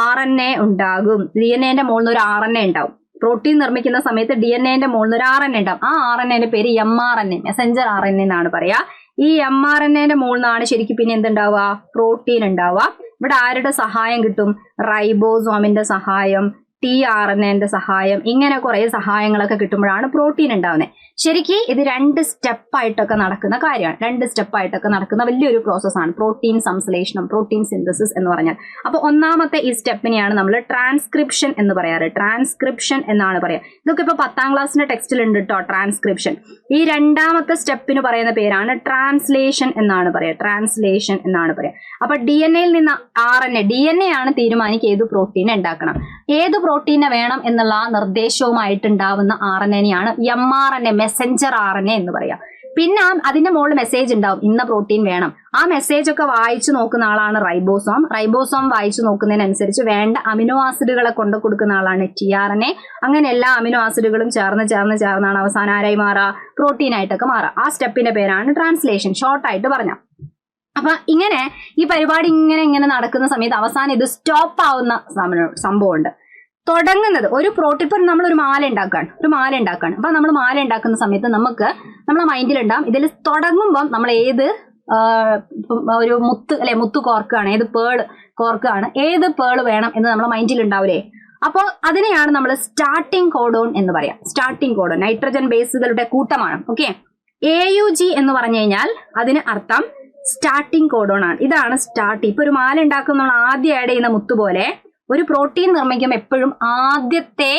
RNA ഉണ്ടാകും. DNA-ന്റെ മുകളിൽ ഒരു RNA ഉണ്ടാവും. പ്രോട്ടീൻ നിർമ്മിക്കുന്ന സമയത്ത് DNA-ന്റെ മുകളിൽ ഒരു RNA ഉണ്ടാവും. ആ RNA-ന്റെ പേര് mRNA, മെസഞ്ചർ RNA എന്നാണ് പറയാ. ഈ mRNA-ന്റെ മുകളിൽ നിന്നാണ് ശരിക്കും പിന്നെ എന്തുണ്ടാവുക? പ്രോട്ടീൻ ഉണ്ടാവുക. ഇവിടെ ആരുടെ സഹായം കിട്ടും? റൈബോസോമിന്റെ സഹായം, tRNA-ന്റെ സഹായം, ഇങ്ങനെ കുറെ സഹായങ്ങളൊക്കെ കിട്ടുമ്പോഴാണ് പ്രോട്ടീൻ ഉണ്ടാവുന്നത്. ശരിക്കും ഇത് 2 സ്റ്റെപ്പായിട്ടൊക്കെ നടക്കുന്ന കാര്യമാണ്. 2 സ്റ്റെപ്പായിട്ടൊക്കെ നടക്കുന്ന വലിയൊരു പ്രോസസ്സാണ് പ്രോട്ടീൻ സംശ്ലേഷണം, പ്രോട്ടീൻ സിന്തസിസ് എന്ന് പറഞ്ഞാൽ. അപ്പൊ ഒന്നാമത്തെ ഈ സ്റ്റെപ്പിനെയാണ് നമ്മൾ ട്രാൻസ്ക്രിപ്ഷൻ എന്ന് പറയാറ്. ട്രാൻസ്ക്രിപ്ഷൻ എന്നാണ് പറയാ. ഇതൊക്കെ ഇപ്പൊ 10ാം ക്ലാസ്സിന്റെ ടെക്സ്റ്റിൽ ഉണ്ട് കേട്ടോ, ട്രാൻസ്ക്രിപ്ഷൻ. ഈ രണ്ടാമത്തെ സ്റ്റെപ്പിന് പറയുന്ന പേരാണ് ട്രാൻസ്ലേഷൻ എന്നാണ് പറയാ. ട്രാൻസ്ലേഷൻ എന്നാണ് പറയാ. അപ്പൊ DNA-യിൽ നിന്ന് RNA, DNA ആണ് തീരുമാനിക്കുക ഏത് പ്രോട്ടീനെ ഉണ്ടാക്കണം, ഏത് പ്രോട്ടീനെ വേണം എന്നുള്ള നിർദ്ദേശവുമായിട്ടുണ്ടാവുന്ന RNA-നെയാണ് mRNA, മെസഞ്ചർ RNA എന്ന് പറയാം. പിന്നെ അതിന്റെ മുകളിൽ മെസ്സേജ് ഉണ്ടാവും, ഇന്ന പ്രോട്ടീൻ വേണം. ആ മെസ്സേജ് ഒക്കെ വായിച്ചു നോക്കുന്ന ആളാണ് റൈബോസോം. റൈബോസോം വായിച്ചു നോക്കുന്നതിനനുസരിച്ച് വേണ്ട അമിനോ ആസിഡുകളെ കൊണ്ട് കൊടുക്കുന്ന ആളാണ് tRNA. അങ്ങനെ എല്ലാ അമിനോ ആസിഡുകളും ചേർന്നാണ് അവസാനം ആരായി മാറുക? പ്രോട്ടീൻ ആയിട്ടൊക്കെ മാറുക. ആ സ്റ്റെപ്പിന്റെ പേരാണ് ട്രാൻസ്ലേഷൻ, ഷോർട്ടായിട്ട് പറഞ്ഞ. അപ്പൊ ഇങ്ങനെ ഈ പരിപാടി ഇങ്ങനെ നടക്കുന്ന സമയത്ത് അവസാനം ഇത് സ്റ്റോപ്പ് ആവുന്ന സംഭവമുണ്ട്. തുടങ്ങുന്നത് ഒരു പ്രോട്ടീൻ, ഇപ്പൊ നമ്മളൊരു മാല ഉണ്ടാക്കുകയാണ്. അപ്പൊ നമ്മൾ മാല ഉണ്ടാക്കുന്ന സമയത്ത് നമുക്ക് നമ്മളെ മൈൻഡിലുണ്ടാവും ഇതിൽ തുടങ്ങുമ്പം നമ്മൾ ഏത് ഒരു മുത്ത് കോർക്കുകയാണ്, ഏത് പേള് കോർക്കുകയാണ്, ഏത് പേള് വേണം എന്ന് നമ്മളെ മൈൻഡിൽ ഉണ്ടാവില്ലേ. അപ്പോൾ അതിനെയാണ് നമ്മൾ സ്റ്റാർട്ടിംഗ് കോഡോൺ എന്ന് പറയാം. സ്റ്റാർട്ടിംഗ് കോഡോൺ നൈട്രജൻ ബേസുകളുടെ കൂട്ടമാണ്. ഓക്കെ, AUG എന്ന് പറഞ്ഞു കഴിഞ്ഞാൽ അതിന് അർത്ഥം സ്റ്റാർട്ടിംഗ് കോഡോൺ ആണ്. ഇതാണ് സ്റ്റാർട്ട്. ഇപ്പൊ ഒരു മാല ഉണ്ടാക്കുന്ന നമ്മൾ ആദ്യം ആഡ് ചെയ്യുന്ന മുത്ത് പോലെ ഒരു പ്രോട്ടീൻ നിർമ്മിക്കുമ്പോൾ എപ്പോഴും ആദ്യത്തെ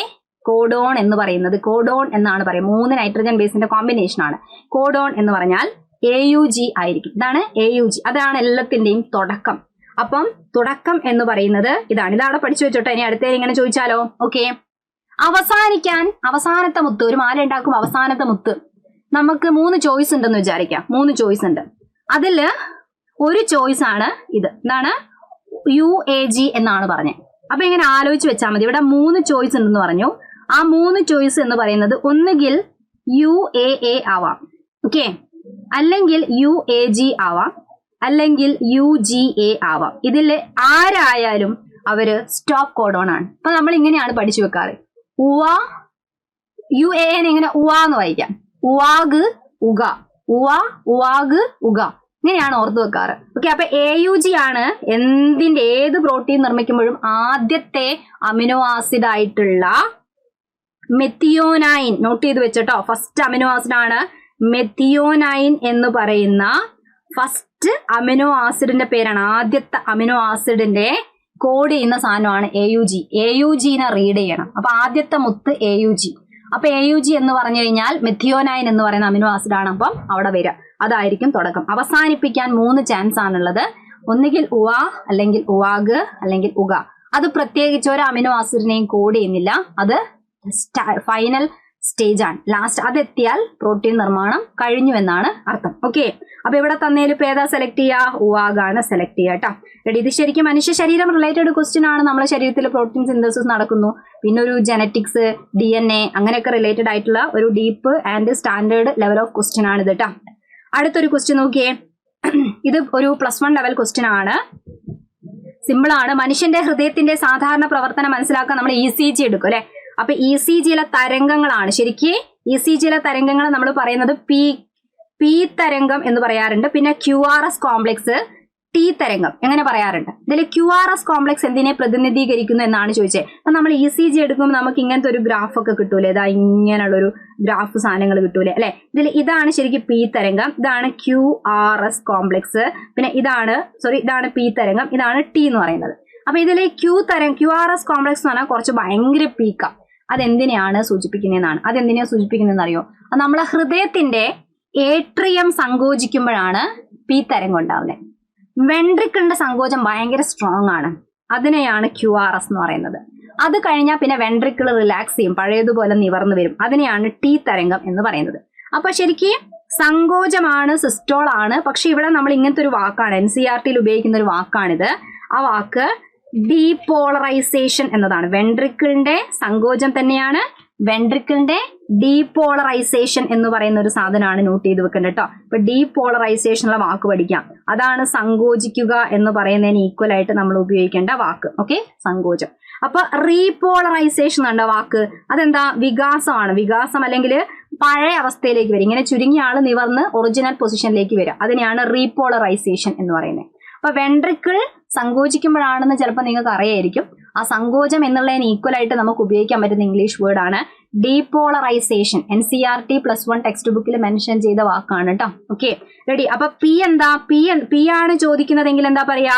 കോഡോൺ എന്ന് പറയുന്നത് കോഡോൺ എന്നാണ് പറയുക. 3 നൈട്രജൻ ബേസിന്റെ കോമ്പിനേഷൻ ആണ്. കോഡോൺ എന്ന് പറഞ്ഞാൽ AUG ആയിരിക്കും. ഇതാണ് AUG. അതാണ് എല്ലാത്തിന്റെയും തുടക്കം. അപ്പം തുടക്കം എന്ന് പറയുന്നത് ഇതാണ്. ഇതവിടെ പഠിച്ചു വെച്ചോട്ടെ. ഇനി അടുത്തേത് ഇങ്ങനെ ചോദിച്ചാലോ? ഓക്കെ. അവസാനിക്കാൻ അവസാനത്തെ മുത്ത്, ഒരു മാല ഉണ്ടാക്കും അവസാനത്തെ മുത്ത്. നമുക്ക് 3 ചോയ്സ് ഉണ്ടെന്ന് വിചാരിക്കാം. 3 ചോയ്സ് ഉണ്ട്. അതില് ഒരു ചോയ്സ് ആണ് ഇത്. എന്താണ്? UAG എന്നാണ് പറഞ്ഞത്. അപ്പൊ ഇങ്ങനെ ആലോചിച്ച് വെച്ചാൽ മതി. ഇവിടെ 3 ചോയ്സ് ഉണ്ടെന്ന് പറഞ്ഞു. ആ 3 ചോയ്സ് എന്ന് പറയുന്നത് ഒന്നുകിൽ UAA ആവാം, ഓക്കെ, അല്ലെങ്കിൽ UAG ആവാം, അല്ലെങ്കിൽ UGA ആവാം. ഇതിൽ ആരായാലും അവര് സ്റ്റോപ്പ് കോഡോൺ ആണ്. അപ്പൊ നമ്മൾ ഇങ്ങനെയാണ് പഠിച്ചു വെക്കാറ്. ഉവ, UAN ഇങ്ങനെ ഉവ എന്ന് വായിക്കാം. ഉവാഗ് ഉഗ, ഉവ ഉവാഗ് ഉഗ, ഇങ്ങനെയാണ് ഓർത്ത് വെക്കാറ്. ഓക്കെ. അപ്പൊ AUG ആണ് എന്തിന്റെ ഏത് പ്രോട്ടീൻ നിർമ്മിക്കുമ്പോഴും ആദ്യത്തെ അമിനോ ആസിഡ് ആയിട്ടുള്ള മെത്തിയോനൈൻ. നോട്ട് ചെയ്ത് വെച്ചോട്ടോ. ഫസ്റ്റ് അമിനോ ആസിഡ് ആണ് മെത്തിയോനൈൻ എന്ന് പറയുന്ന ഫസ്റ്റ് അമിനോ ആസിഡിന്റെ പേരാണ്. ആദ്യത്തെ അമിനോ ആസിഡിന്റെ കോഡ് ചെയ്യുന്ന സാധനമാണ് AUG. AUGനെ റീഡ് ചെയ്യണം. അപ്പൊ ആദ്യത്തെ മുത്ത് AUG. അപ്പൊ AUG എന്ന് പറഞ്ഞു കഴിഞ്ഞാൽ മെത്തിയോനൈൻ എന്ന് പറയുന്ന അമിനോ ആസിഡ് ആണ്. അപ്പം അവിടെ വരിക, അതായിരിക്കും തുടക്കം. അവസാനിപ്പിക്കാൻ 3 ചാൻസ് ആണുള്ളത്. ഒന്നുകിൽ ഉവ, അല്ലെങ്കിൽ ഉവാഗ്, അല്ലെങ്കിൽ ഉഗ. അത് പ്രത്യേകിച്ച് ഒരു അമിനോ ആസിഡിനെയും കോഡ് ചെയ്യുന്നില്ല. അത് ഫൈനൽ സ്റ്റേജ് ആണ്, ലാസ്റ്റ്. അതെത്തിയാൽ പ്രോട്ടീൻ നിർമ്മാണം കഴിഞ്ഞു എന്നാണ് അർത്ഥം. ഓക്കെ. അപ്പൊ ഇവിടെ തന്നേലും ഇപ്പൊ ഏതാ സെലക്ട് ചെയ്യുക? ഉവാഗാണ് സെലക്ട് ചെയ്യുക കേട്ടോ. റെഡി. ഇത് ശരിക്കും മനുഷ്യ ശരീരം റിലേറ്റഡ് ക്വസ്റ്റ്യൻ ആണ്. നമ്മുടെ ശരീരത്തിൽ പ്രോട്ടീൻ സിന്തസിസ് നടക്കുന്നു, പിന്നെ ഒരു ജനറ്റിക്സ്, DNA അങ്ങനെയൊക്കെ റിലേറ്റഡ് ആയിട്ടുള്ള ഒരു deep and standard level of question ആണ് ഇത് കേട്ടോ. അടുത്തൊരു ക്വസ്റ്റ്യൻ നോക്കിയേ. ഇത് ഒരു +1 ലെവൽ ക്വസ്റ്റ്യൻ ആണ്. സിമ്പിൾ ആണ്. മനുഷ്യന്റെ ഹൃദയത്തിന്റെ സാധാരണ പ്രവർത്തനം മനസ്സിലാക്കാൻ നമ്മൾ ECG എടുക്കും അല്ലെ. അപ്പൊ ECGയിലെ തരംഗങ്ങളാണ് ശരിക്കും. ECGയിലെ തരംഗങ്ങൾ നമ്മൾ പറയുന്നത് P തരംഗം എന്ന് പറയാറുണ്ട്. പിന്നെ QRS കോംപ്ലക്സ്, T തരംഗം എങ്ങനെ പറയാറുണ്ട്. ഇതിൽ QRS കോംപ്ലക്സ് എന്തിനെ പ്രതിനിധീകരിക്കുന്നു എന്നാണ് ചോദിച്ചത്. അപ്പൊ നമ്മൾ ECG എടുക്കുമ്പോൾ നമുക്ക് ഇങ്ങനത്തെ ഒരു ഗ്രാഫ് ഒക്കെ കിട്ടൂലേ. ഇതാ ഇങ്ങനെയുള്ളൊരു ഗ്രാഫ് സാധനങ്ങൾ കിട്ടൂലേ അല്ലെ. ഇതിൽ ഇതാണ് ശരിക്കും P തരംഗം, ഇതാണ് QRS കോംപ്ലക്സ്, പിന്നെ ഇതാണ് P തരംഗം, ഇതാണ് T എന്ന് പറയുന്നത്. അപ്പൊ ഇതിൽ QRS കോംപ്ലക്സ് എന്ന് പറഞ്ഞാൽ കുറച്ച് ഭയങ്കര പീക്ക. അതെന്തിനെയാണ് സൂചിപ്പിക്കുന്നതെന്നാണ്. അതെന്തിനെയാണ് സൂചിപ്പിക്കുന്നതെന്ന് അറിയോ? നമ്മളെ ഹൃദയത്തിന്റെ ഏട്രിയം സങ്കോചിക്കുമ്പോഴാണ് P തരംഗം ഉണ്ടാവുന്നത്. വെൻട്രിക്കിളിന്റെ സങ്കോചം ഭയങ്കര സ്ട്രോങ് ആണ്. അതിനെയാണ് QRS എന്ന് പറയുന്നത്. അത് കഴിഞ്ഞാൽ പിന്നെ വെൻട്രിക്കിൾ റിലാക്സ് ചെയ്യും, പഴയതുപോലെ നിവർന്നു വരും. അതിനെയാണ് T തരംഗം എന്ന് പറയുന്നത്. അപ്പൊ ശരിക്കും സങ്കോചമാണ്, സിസ്റ്റോൾ ആണ്. പക്ഷെ ഇവിടെ നമ്മൾ ഇങ്ങനത്തെ ഒരു വാക്കാണ്, NCERTയിൽ ഉപയോഗിക്കുന്ന ഒരു വാക്കാണിത്. ആ വാക്ക് ഡീപോളറൈസേഷൻ എന്നതാണ്. വെൻട്രിക്കിളിന്റെ സങ്കോചം തന്നെയാണ് വെൻട്രിക്കിളിന്റെ ഡീപോളറൈസേഷൻ എന്ന് പറയുന്ന ഒരു സാധനമാണ്. നോട്ട് ചെയ്ത് വെക്കേണ്ടത് കേട്ടോ. ഇപ്പൊ ഡീപോളറൈസേഷൻ ഉള്ള വാക്ക് പഠിക്കാം. അതാണ് സങ്കോചിക്കുക എന്ന് പറയുന്നതിന് ഈക്വൽ ആയിട്ട് നമ്മൾ ഉപയോഗിക്കേണ്ട വാക്ക്. ഓക്കെ, സങ്കോചം. അപ്പൊ റീപോളറൈസേഷൻ എന്ന വാക്ക് അതെന്താ? വികാസമാണ്. വികാസം അല്ലെങ്കിൽ പഴയ അവസ്ഥയിലേക്ക് വരും. ഇങ്ങനെ ചുരുങ്ങിയ ആള് നിവർന്ന് ഒറിജിനൽ പൊസിഷനിലേക്ക് വരിക. അതിനെയാണ് റീപോളറൈസേഷൻ എന്ന് പറയുന്നത്. അപ്പൊ വെൻട്രിക്കിൾ സങ്കോചിക്കുമ്പോഴാണെന്ന് ചിലപ്പോൾ നിങ്ങൾക്ക് അറിയായിരിക്കും. ആ സങ്കോചം എന്നുള്ളതിന് ഈക്വൽ ആയിട്ട് നമുക്ക് ഉപയോഗിക്കാൻ പറ്റുന്ന ഇംഗ്ലീഷ് വേർഡ് ആണ് ഡീപോളറൈസേഷൻ. NCERT +1 ടെക്സ്റ്റ് ബുക്കിൽ മെൻഷൻ ചെയ്ത വാക്കാണ് കേട്ടോ. Okay, ready. അപ്പൊ P എന്താ? P ആണ് ചോദിക്കുന്നതെങ്കിൽ എന്താ പറയാ?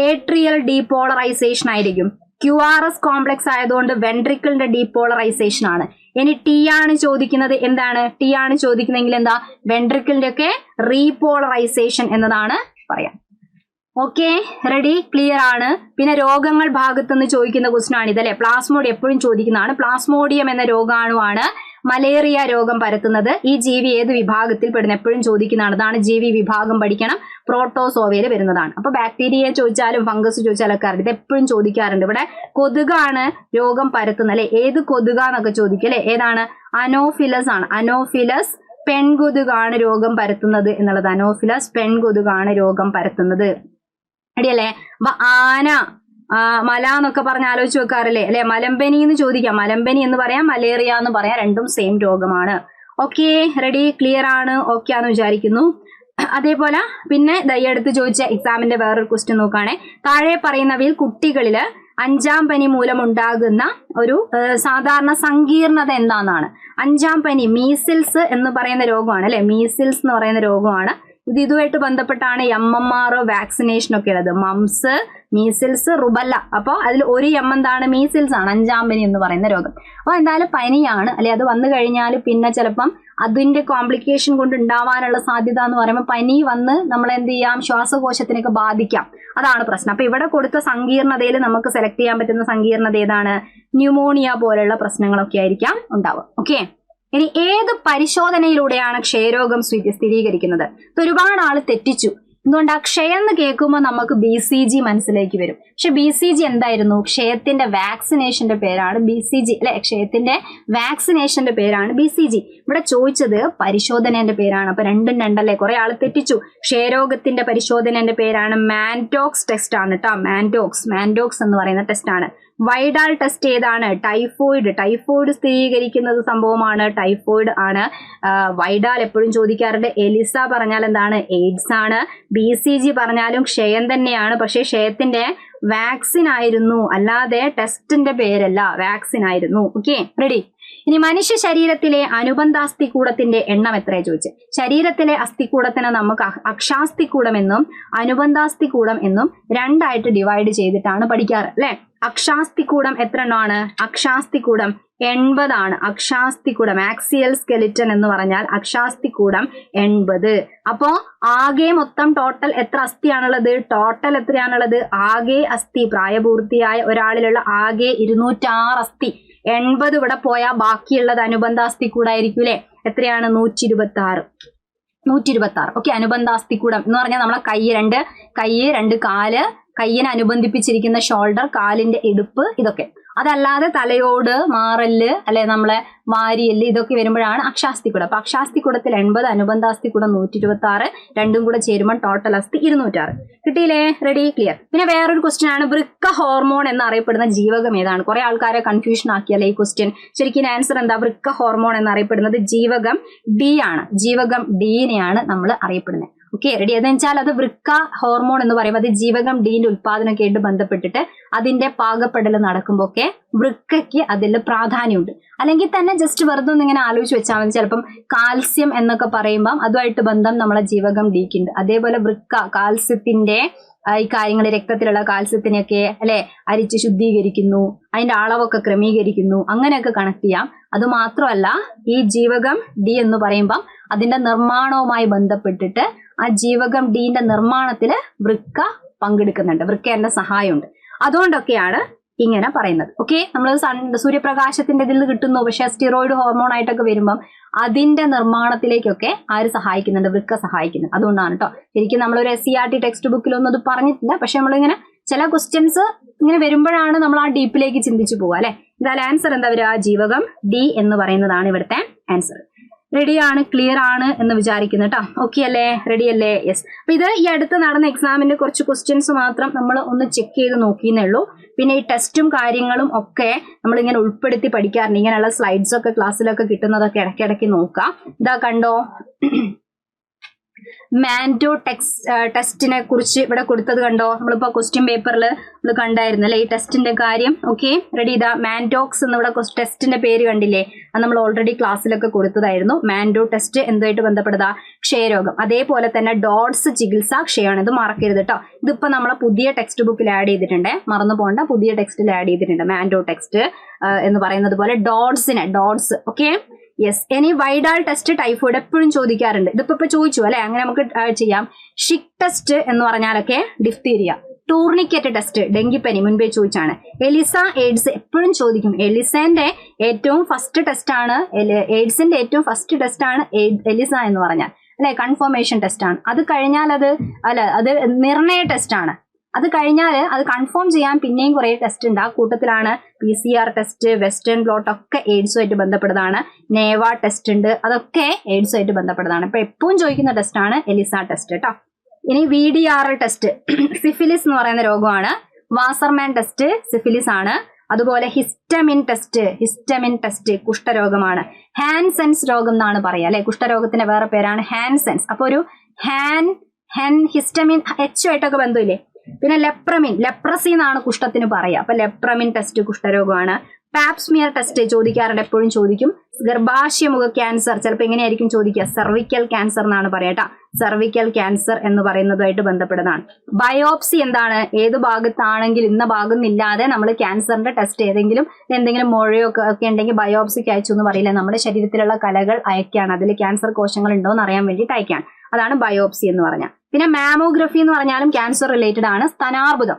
ഏട്രിയൽ ഡീപോളറൈസേഷൻ ആയിരിക്കും. QRS കോംപ്ലക്സ് ആയതുകൊണ്ട് വെൻട്രിക്കിളിന്റെ ഡീപോളറൈസേഷൻ ആണ്. ഇനി T ആണ് ചോദിക്കുന്നത്, എന്താണ്? T ആണ് ചോദിക്കുന്നതെങ്കിൽ എന്താ? വെൻട്രിക്കിളിന്റെ ഒക്കെ റീപോളറൈസേഷൻ എന്നതാണ് പറയാം. ഓക്കെ, റെഡി, ക്ലിയർ ആണ്. പിന്നെ രോഗങ്ങൾ ഭാഗത്തുനിന്ന് ചോദിക്കുന്ന ക്വസ്റ്റ്യൻ ആണ് ഇതല്ലേ. പ്ലാസ്മോഡിയം എപ്പോഴും ചോദിക്കുന്നതാണ്. പ്ലാസ്മോഡിയം എന്ന രോഗാണുവാണ് മലേറിയ രോഗം പരത്തുന്നത്. ഈ ജീവി ഏത് വിഭാഗത്തിൽ പെടുന്ന എപ്പോഴും ചോദിക്കുന്നതാണ്. അതാണ് ജീവി വിഭാഗം പഠിക്കണം. പ്രോട്ടോസോവയിൽ വരുന്നതാണ്. അപ്പൊ ബാക്ടീരിയ ചോദിച്ചാലും ഫംഗസ് ചോദിച്ചാലും ഒക്കെ അറിയാം. ഇത് എപ്പോഴും ചോദിക്കാറുണ്ട്. ഇവിടെ കൊതുകാണ് രോഗം പരത്തുന്നത് അല്ലെ. ഏത് കൊതുക എന്നൊക്കെ ചോദിക്കും അല്ലെ. ഏതാണ്? അനോഫിലസ് ആണ്. അനോഫിലസ് പെൺകൊതുകാണ് രോഗം പരത്തുന്നത് എന്നുള്ളത്. അനോഫിലസ് പെൺകൊതുകാണ് രോഗം പരത്തുന്നത്. അടിയല്ലേ. അപ്പൊ ആന, മല എന്നൊക്കെ പറഞ്ഞ് ആലോചിച്ച് വെക്കാറില്ലേ അല്ലെ. മലമ്പനി എന്ന് ചോദിക്കാം. മലമ്പനി എന്ന് പറയാം, മലേറിയ എന്ന് പറയാം. രണ്ടും സെയിം രോഗമാണ്. ഓക്കെ, റെഡി, ക്ലിയർ ആണ്. ഓക്കെ ആണെന്ന് വിചാരിക്കുന്നു. അതേപോലെ പിന്നെ ദയ്യെടുത്ത് ചോദിച്ച എക്സാമിന്റെ വേറൊരു ക്വസ്റ്റ്യൻ നോക്കുകയാണെ. താഴെ പറയുന്നവയിൽ കുട്ടികളില് 5ാം പനി മൂലം ഉണ്ടാകുന്ന ഒരു സാധാരണ സങ്കീർണത എന്താണെന്നാണ്. 5ാം പനി മീസിൽസ് എന്ന് പറയുന്ന രോഗമാണ് അല്ലെ. മീസിൽസ് എന്ന് പറയുന്ന രോഗമാണ്. ഇതുമായിട്ട് ബന്ധപ്പെട്ടാണ് MMR വാക്സിനേഷൻ ഒക്കെ ഉള്ളത്. Moms, measles, rubella. അപ്പോൾ അതിൽ ഒരു എന്താണ്? മീസിൽസ് ആണ്. 5ാം പനി എന്ന് പറയുന്ന രോഗം. അപ്പോൾ എന്തായാലും പനിയാണ് അല്ലെ. അത് വന്നു കഴിഞ്ഞാൽ പിന്നെ ചിലപ്പം അതിന്റെ കോംപ്ലിക്കേഷൻ കൊണ്ട് ഉണ്ടാവാനുള്ള സാധ്യത എന്ന് പറയുമ്പോൾ പനി വന്ന് നമ്മൾ എന്ത് ചെയ്യാം, ശ്വാസകോശത്തിനൊക്കെ ബാധിക്കാം. അതാണ് പ്രശ്നം. അപ്പൊ ഇവിടെ കൊടുത്ത സങ്കീർണതയിൽ നമുക്ക് സെലക്ട് ചെയ്യാൻ പറ്റുന്ന സങ്കീർണത ഏതാണ്? ന്യൂമോണിയ പോലുള്ള പ്രശ്നങ്ങളൊക്കെ ആയിരിക്കാം ഉണ്ടാവുക. ഓക്കെ, ഇനി ഏത് പരിശോധനയിലൂടെയാണ് ക്ഷയരോഗം സ്ഥിരീകരിക്കുന്നത്? ഒരുപാട് ആള് തെറ്റിച്ചു. എന്തുകൊണ്ട്? ആ ക്ഷയം എന്ന് കേൾക്കുമ്പോൾ നമുക്ക് BCG മനസ്സിലേക്ക് വരും. പക്ഷെ BCG എന്തായിരുന്നു? ക്ഷയത്തിന്റെ വാക്സിനേഷന്റെ പേരാണ് BCG അല്ലെ? ക്ഷയത്തിന്റെ വാക്സിനേഷന്റെ പേരാണ് BCG. ഇവിടെ ചോദിച്ചത് പരിശോധനന്റെ പേരാണ്. അപ്പൊ രണ്ടും രണ്ടല്ലേ? കുറെ ആള് തെറ്റിച്ചു. ക്ഷയരോഗത്തിന്റെ പരിശോധനന്റെ പേരാണ് മാൻഡോക്സ് ടെസ്റ്റ് ആണ് കേട്ടോ. മാൻഡോക്സ് എന്ന് പറയുന്ന ടെസ്റ്റ് ആണ്. വൈഡാൾ ടെസ്റ്റ് ഏതാണ്? ടൈഫോയിഡ് സ്ഥിരീകരിക്കുന്നത് സംഭവമാണ്. ടൈഫോയിഡ് ആണ്. വൈഡാൾ എപ്പോഴും ചോദിക്കാറുണ്ട്. എലിസ പറഞ്ഞാൽ എന്താണ്? എയ്ഡ്സ് ആണ്. BCG പറഞ്ഞാലും ക്ഷയം തന്നെയാണ്. പക്ഷെ ക്ഷയത്തിന്റെ വാക്സിൻ ആയിരുന്നു, അല്ലാതെ ടെസ്റ്റിന്റെ പേരല്ല, വാക്സിൻ ആയിരുന്നു. Okay, ready. ഇനി മനുഷ്യ ശരീരത്തിലെ അനുബന്ധ അസ്ഥികൂടത്തിന്റെ എണ്ണം എത്രയാ ചോദിച്ചു. ശരീരത്തിലെ അസ്ഥികൂടത്തിനെ നമുക്ക് അക്ഷാസ്ഥികൂടം എന്നും അനുബന്ധാസ്ഥികൂടം എന്നും രണ്ടായിട്ട് ഡിവൈഡ് ചെയ്തിട്ടാണ് പഠിക്കാറ് അല്ലെ? അക്ഷാസ്ഥികൂടം എത്ര എണ്ണമാണ്? അക്ഷാസ്ഥികൂടം 80 ആണ്. അക്ഷാസ്ഥികൂടം ആക്സിയൽ സ്കെലിറ്റൻ എന്ന് പറഞ്ഞാൽ അക്ഷാസ്ഥികൂടം 80. അപ്പോ ആകെ മൊത്തം ടോട്ടൽ എത്ര അസ്ഥിയാണുള്ളത്? ടോട്ടൽ എത്രയാണുള്ളത്? ആകെ അസ്ഥി പ്രായപൂർത്തിയായ ഒരാളിലുള്ള ആകെ 206 അസ്ഥി. 80 ഇവിടെ പോയാൽ ബാക്കിയുള്ളത് അനുബന്ധാസ്ഥികൂടായിരിക്കൂലേ? എത്രയാണ്? 126. ഓക്കെ, അനുബന്ധാസ്ഥികൂടം എന്ന് പറഞ്ഞാൽ നമ്മളെ കൈ, രണ്ട് കാല്, കയ്യിനെ അനുബന്ധിപ്പിച്ചിരിക്കുന്ന ഷോൾഡർ, കാലിന്റെ ഇടുപ്പ്, ഇതൊക്കെ. അതല്ലാതെ തലയോട്, മാറല് അല്ലെ നമ്മളെ വാരിയല്, ഇതൊക്കെ വരുമ്പോഴാണ് അക്ഷാസ്ഥികൂടം. അപ്പൊ അക്ഷാസ്ഥികൂടത്തിൽ 80, അനുബന്ധാസ്ഥികൂടം 126, രണ്ടും കൂടെ ചേരുമ്പോൾ ടോട്ടൽ അസ്ഥി 206. കിട്ടിയില്ലേ? Ready, clear. പിന്നെ വേറൊരു ക്വസ്റ്റ്യൻ ആണ്, വൃക്ക ഹോർമോൺ എന്നറിയപ്പെടുന്ന ജീവകം ഏതാണ്? കുറെ ആൾക്കാരെ കൺഫ്യൂഷൻ ആക്കിയല്ലേ ഈ ക്വസ്റ്റ്യൻ. ശരിക്കും ആൻസർ എന്താ? വൃക്ക ഹോർമോൺ എന്നറിയപ്പെടുന്നത് ജീവകം D ആണ്. ജീവകം Dനെയാണ് നമ്മൾ അറിയപ്പെടുന്നത്. Okay, ready. അതെന്ന് വെച്ചാൽ അത് വൃക്ക ഹോർമോൺ എന്ന് പറയുമ്പോൾ അത് ജീവകം Dന്റെ ഉത്പാദനമൊക്കെ ആയിട്ട് ബന്ധപ്പെട്ടിട്ട് അതിന്റെ പാകപ്പെടൽ നടക്കുമ്പോൾ ഒക്കെ വൃക്കയ്ക്ക് അതിൽ പ്രാധാന്യമുണ്ട്. അല്ലെങ്കിൽ തന്നെ ജസ്റ്റ് വെറുതെ ഒന്ന് ഇങ്ങനെ ആലോചിച്ച് വെച്ചാൽ മതി. ചിലപ്പം കാൽസ്യം എന്നൊക്കെ പറയുമ്പം അതുമായിട്ട് ബന്ധം നമ്മളെ ജീവകം Dക്ക് ഉണ്ട്. അതേപോലെ വൃക്ക കാൽസ്യത്തിന്റെ ഈ കാര്യങ്ങൾ, രക്തത്തിലുള്ള കാൽസ്യത്തിനെയൊക്കെ അല്ലെ അരിച്ച് ശുദ്ധീകരിക്കുന്നു, അതിന്റെ അളവൊക്കെ ക്രമീകരിക്കുന്നു, അങ്ങനെയൊക്കെ കണക്ട് ചെയ്യാം. അത് മാത്രമല്ല ഈ ജീവകം D എന്ന് പറയുമ്പം അതിന്റെ നിർമ്മാണവുമായി ബന്ധപ്പെട്ടിട്ട് ആ ജീവകം Dന്റെ നിർമ്മാണത്തില് വൃക്ക പങ്കെടുക്കുന്നുണ്ട്, വൃക്കേന്റെ സഹായമുണ്ട്. അതുകൊണ്ടൊക്കെയാണ് ഇങ്ങനെ പറയുന്നത്. ഓക്കെ, നമ്മൾ സൂര്യപ്രകാശത്തിന്റെ ഇതിൽ നിന്ന് കിട്ടുന്നു, പക്ഷെ സ്റ്റിറോയിഡ് ഹോർമോൺ ആയിട്ടൊക്കെ വരുമ്പം അതിന്റെ നിർമ്മാണത്തിലേക്കൊക്കെ ആര് സഹായിക്കുന്നുണ്ട്? വൃക്ക സഹായിക്കുന്നുണ്ട്. അതുകൊണ്ടാണ് കേട്ടോ. ശരിക്കും നമ്മളൊരു SCERT ടെക്സ്റ്റ് ബുക്കിലൊന്നും അത് പറഞ്ഞിട്ടില്ല. പക്ഷെ നമ്മളിങ്ങനെ ചില ക്വസ്റ്റ്യൻസ് ഇങ്ങനെ വരുമ്പോഴാണ് നമ്മൾ ആ ഡീപ്പിലേക്ക് ചിന്തിച്ചു പോവുക അല്ലെ? എന്തായാലും ആൻസർ എന്താ വരിക? ജീവകം D എന്ന് പറയുന്നതാണ് ഇവിടുത്തെ ആൻസർ. റെഡിയാണ്, ക്ലിയർ ആണ് എന്ന് വിചാരിക്കുന്നു കേട്ടോ. ഓക്കെ അല്ലേ? റെഡി അല്ലേ? യെസ്. അപ്പൊ ഇത് ഈ അടുത്ത് നടന്ന എക്സാമിന്റെ കുറച്ച് ക്വസ്റ്റ്യൻസ് മാത്രം നമ്മൾ ഒന്ന് ചെക്ക് ചെയ്ത് നോക്കിയെന്നേ ഉള്ളൂ. പിന്നെ ഈ ടെസ്റ്റും കാര്യങ്ങളും ഒക്കെ നമ്മൾ ഇങ്ങനെ ഉൾപ്പെടുത്തി പഠിക്കാറുണ്ട്. ഇങ്ങനെയുള്ള സ്ലൈഡ്സ് ഒക്കെ ക്ലാസ്സിലൊക്കെ കിട്ടുന്നതൊക്കെ ഇടയ്ക്കിടയ്ക്ക് നോക്കാം. ഇതാ കണ്ടോ, മാൻഡോ ടെസ്റ്റിനെ കുറിച്ച് ഇവിടെ കൊടുത്തത് കണ്ടോ? നമ്മളിപ്പോ ക്വസ്റ്റ്യൻ പേപ്പറിൽ നമ്മൾ കണ്ടായിരുന്നു അല്ലെ ഈ ടെസ്റ്റിന്റെ കാര്യം. Okay, ready. ഇതാ മാൻഡോക്സ് എന്നിവിടെ ടെസ്റ്റിന്റെ പേര് കണ്ടില്ലേ? അത് നമ്മൾ ഓൾറെഡി ക്ലാസ്സിലൊക്കെ കൊടുത്തതായിരുന്നു. മാൻഡോ ടെസ്റ്റ് എന്തുമായിട്ട് ബന്ധപ്പെട്ടതാ? ക്ഷയരോഗം. അതേപോലെ തന്നെ ഡോട്സ് ചികിത്സ ക്ഷയമാണ്. ഇത് മറക്കരുത് കേട്ടോ. ഇതിപ്പോ നമ്മളെ പുതിയ ടെക്സ്റ്റ് ബുക്കിൽ ആഡ് ചെയ്തിട്ടുണ്ട്, മറന്നു പോകണ്ട. പുതിയ ടെക്സ്റ്റിൽ ആഡ് ചെയ്തിട്ടുണ്ട് മാൻഡോ ടെസ്റ്റ് എന്ന് പറയുന്നത് പോലെ ഡോട്സ്. Okay, yes. ഇനി വൈഡാൾ ടെസ്റ്റ് ടൈഫോയിഡ് എപ്പോഴും ചോദിക്കാറുണ്ട്. ഇതിപ്പോ ചോദിച്ചു അല്ലെ? അങ്ങനെ നമുക്ക് ചെയ്യാം. ഷിക് ടെസ്റ്റ് എന്ന് പറഞ്ഞാലൊക്കെ ഡിഫ്തീരിയ. ടൂർണിക്കറ്റ് ടെസ്റ്റ് ഡെങ്കിപ്പനി മുൻപേ ചോദിച്ചാണ്. എലിസ എയ്ഡ്സ് എപ്പോഴും ചോദിക്കും. എലിസന്റെ ഏറ്റവും ഫസ്റ്റ് ടെസ്റ്റ് ആണ്, എയ്ഡ്സിന്റെ ഏറ്റവും ഫസ്റ്റ് ടെസ്റ്റ് ആണ് എലിസ എന്ന് പറഞ്ഞാൽ അല്ലെ? കൺഫർമേഷൻ ടെസ്റ്റ് ആണ്. അത് കഴിഞ്ഞാൽ അത് നിർണയ ടെസ്റ്റ് ആണ്. അത് കഴിഞ്ഞാൽ അത് കൺഫേം ചെയ്യാൻ പിന്നെയും കുറെ ടെസ്റ്റ് ഉണ്ട്. ആ കൂട്ടത്തിലാണ് PCR ടെസ്റ്റ്, വെസ്റ്റേൺ ബ്ലോട്ട് ഒക്കെ എയ്ഡ്സുമായിട്ട് ബന്ധപ്പെട്ടതാണ്. നേവ ടെസ്റ്റ് ഉണ്ട്, അതൊക്കെ എയ്ഡ്സുമായിട്ട് ബന്ധപ്പെട്ടതാണ്. ഇപ്പൊ എപ്പോഴും ചോദിക്കുന്ന ടെസ്റ്റ് ആണ് എലിസ ടെസ്റ്റ് കേട്ടോ. ഇനി VDRL ടെസ്റ്റ് സിഫിലിസ് എന്ന് പറയുന്ന രോഗമാണ്. വാസർമാൻ ടെസ്റ്റ് സിഫിലിസ് ആണ്. അതുപോലെ ഹിസ്റ്റമിൻ ടെസ്റ്റ് കുഷ്ഠരോഗമാണ്. ഹാൻസെൻസ് രോഗം എന്നാണ് പറയുക അല്ലെ? കുഷ്ഠരോഗത്തിന്റെ വേറെ പേരാണ് ഹാൻസെൻസ്. അപ്പൊ ഒരു ഹിസ്റ്റമിൻ H ആയിട്ടൊക്കെ ബന്ധമില്ലേ? പിന്നെ ലെപ്രസി എന്നാണ് കുഷ്ഠത്തിന് പറയുക. അപ്പൊ ലെപ്രമിൻ ടെസ്റ്റ് കുഷ്ഠരോഗമാണ്. പാപ്സ്മിയർ ടെസ്റ്റ് ചോദിക്കാറുണ്ട്, എപ്പോഴും ചോദിക്കും. ഗർഭാശയമുഖ ക്യാൻസർ ചിലപ്പോൾ എങ്ങനെയായിരിക്കും ചോദിക്കുക, സെർവിക്കൽ ക്യാൻസർ എന്നാണ് പറയാട്ടോ. സെർവിക്കൽ ക്യാൻസർ എന്ന് പറയുന്നതുമായിട്ട് ബന്ധപ്പെട്ടതാണ്. ബയോപ്സി എന്താണ്, ഏത് ഭാഗത്താണെങ്കിൽ ഇന്ന ഭാഗം ഇല്ലാതെ നമ്മൾ ക്യാൻസറിന്റെ ടെസ്റ്റ് എന്തെങ്കിലും മുഴയോ ഒക്കെ ഉണ്ടെങ്കിൽ ബയോപ്സിക്ക് അയച്ചു എന്ന് പറയില്ല, നമ്മുടെ ശരീരത്തിലുള്ള കലകൾ അയക്കാണ്, അതിൽ ക്യാൻസർ കോശങ്ങൾ ഉണ്ടോ എന്ന് അറിയാൻ വേണ്ടിയിട്ട് അയക്കാണ്. അതാണ് ബയോപ്സി എന്ന് പറഞ്ഞാൽ. പിന്നെ മാമോഗ്രഫി എന്ന് പറഞ്ഞാലും ക്യാൻസർ റിലേറ്റഡ് ആണ്. സ്തനാർബുദം,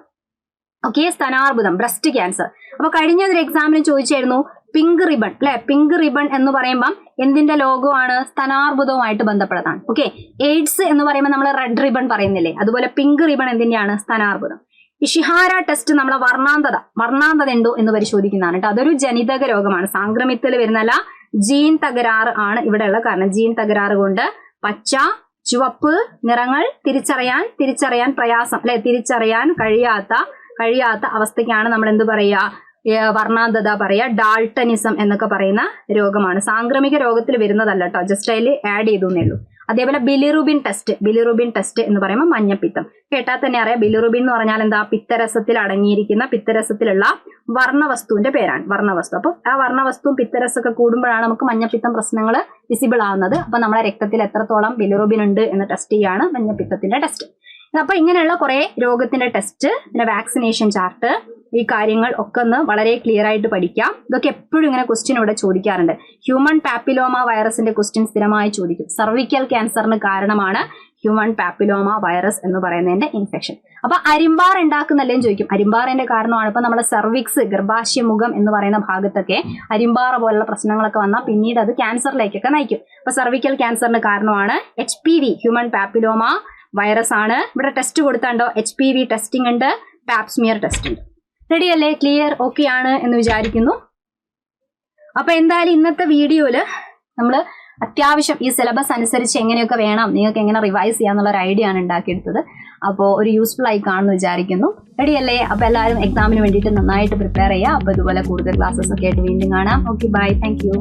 ഓക്കെ, സ്തനാർബുദം, ബ്രസ്റ്റ് ക്യാൻസർ. അപ്പൊ കഴിഞ്ഞൊരു എക്സാമിന് ചോദിച്ചായിരുന്നു പിങ്ക് റിബൺ അല്ലെ. പിങ്ക് റിബൺ എന്ന് പറയുമ്പോൾ എന്തിന്റെ ലോഗോ ആണ്, സ്തനാർബുദവുമായിട്ട് ബന്ധപ്പെട്ടതാണ്. ഓക്കെ, എയ്ഡ്സ് എന്ന് പറയുമ്പോൾ നമ്മൾ റെഡ് റിബൺ പറയുന്നില്ലേ, അതുപോലെ പിങ്ക് റിബൺ എന്തിന്റെയാണ്, സ്തനാർബുദം. ഇഷിഹാര ടെസ്റ്റ് നമ്മളെ വർണ്ണാന്തത ഉണ്ടോ എന്ന് പരിശോധിക്കുന്നതാണ് കേട്ടോ. അതൊരു ജനിതക രോഗമാണ്, സാംക്രമിത്തിൽ വരുന്നല്ല, ജീൻ തകരാറ് ആണ് ഇവിടെയുള്ള കാരണം. ജീൻ തകരാറ് കൊണ്ട് പച്ച, ചുവപ്പ് നിറങ്ങൾ തിരിച്ചറിയാൻ പ്രയാസം അല്ലെ, തിരിച്ചറിയാൻ കഴിയാത്ത അവസ്ഥയ്ക്കാണ് നമ്മൾ എന്ത് പറയുക, വർണ്ണാന്തത പറയുക. ഡാൾട്ടനിസം എന്നൊക്കെ പറയുന്ന രോഗമാണ്, സാംക്രമിക രോഗത്തിൽ വരുന്നതല്ല കേട്ടോ, ജസ്റ്റ് അതിൽ ആഡ് ചെയ്തേ ഉള്ളൂ. അതേപോലെ ബിലിറുബിൻ ടെസ്റ്റ് എന്ന് പറയുമ്പോൾ മഞ്ഞപ്പിത്തം. കേട്ടാൽ തന്നെ അറിയാം, ബിലിറുബിൻ എന്ന് പറഞ്ഞാൽ എന്താ, പിത്തരസത്തിൽ അടങ്ങിയിരിക്കുന്ന, പിത്തരസത്തിലുള്ള വർണ്ണവസ്തുവിന്റെ പേരാണ്, വർണ്ണവസ്തു. അപ്പൊ ആ വർണ്ണവസ്തുവും പിത്തരസൊക്കെ കൂടുമ്പോഴാണ് നമുക്ക് മഞ്ഞപ്പിത്തം പ്രശ്നങ്ങൾ വിസിബിൾ ആവുന്നത്. അപ്പൊ നമ്മുടെ രക്തത്തിൽ എത്രത്തോളം ബിലിറുബിൻ ഉണ്ട് എന്ന് ടെസ്റ്റ് ചെയ്യാണ് മഞ്ഞപ്പിത്തത്തിന്റെ ടെസ്റ്റ്. അപ്പൊ ഇങ്ങനെയുള്ള കുറെ രോഗത്തിന്റെ ടെസ്റ്റ്, പിന്നെ വാക്സിനേഷൻ ചാർട്ട്, ഈ കാര്യങ്ങൾ ഒക്കെ ഒന്ന് വളരെ ക്ലിയർ ആയിട്ട് പഠിക്കാം. ഇതൊക്കെ എപ്പോഴും ഇങ്ങനെ ക്വസ്റ്റ്യൻ ഇവിടെ ചോദിക്കാറുണ്ട്. ഹ്യൂമൻ പാപ്പിലോമ വൈറസിന്റെ ക്വസ്റ്റ്യൻ സ്ഥിരമായി ചോദിക്കും. സർവിക്കൽ ക്യാൻസറിന് കാരണമാണ് ഹ്യൂമൻ പാപ്പിലോമ വൈറസ് എന്ന് പറയുന്നതിന്റെ ഇൻഫെക്ഷൻ. അപ്പൊ അരിമ്പാർ ഉണ്ടാക്കുന്നല്ലേ ചോദിക്കും. അരിമ്പാറിന്റെ കാരണമാണ് ഇപ്പൊ നമ്മുടെ സെർവിക്സ്, ഗർഭാശയമുഖം എന്ന് പറയുന്ന ഭാഗത്തൊക്കെ അരിമ്പാറ പോലുള്ള പ്രശ്നങ്ങളൊക്കെ വന്നാൽ പിന്നീട് അത് ക്യാൻസറിലേക്കൊക്കെ നയിക്കും. അപ്പൊ സർവിക്കൽ ക്യാൻസറിന് കാരണമാണ് HPV, ഹ്യൂമൻ പാപ്പിലോമ വൈറസ് ആണ്. ഇവിടെ ടെസ്റ്റ് കൊടുത്താണ്ടോ, HPV ടെസ്റ്റിംഗ് ഉണ്ട്, പാപ്സ്മിയർ ടെസ്റ്റ് ഉണ്ട്. റെഡി അല്ലേ, ക്ലിയർ, ഓക്കെ ആണ് എന്ന് വിചാരിക്കുന്നു. അപ്പൊ എന്തായാലും ഇന്നത്തെ വീഡിയോയില് നമ്മൾ അത്യാവശ്യം ഈ സിലബസ് അനുസരിച്ച് എങ്ങനെയൊക്കെ വേണം, നിങ്ങൾക്ക് എങ്ങനെ റിവൈസ് ചെയ്യാന്നുള്ള ഒരു ഐഡിയ ആണ് ഉണ്ടാക്കിയെടുത്തത്. അപ്പോൾ ഒരു യൂസ്ഫുൾ ആയി കാണുമെന്ന് വിചാരിക്കുന്നു. റെഡി അല്ലേ, അപ്പൊ എല്ലാവരും എക്സാമിന് വേണ്ടിയിട്ട് നന്നായിട്ട് പ്രിപ്പയർ ചെയ്യുക. അപ്പൊ ഇതുപോലെ കൂടുതൽ ക്ലാസ്സസ് ഒക്കെ ആയിട്ട് വീണ്ടും കാണാം. Okay, bye, thank U.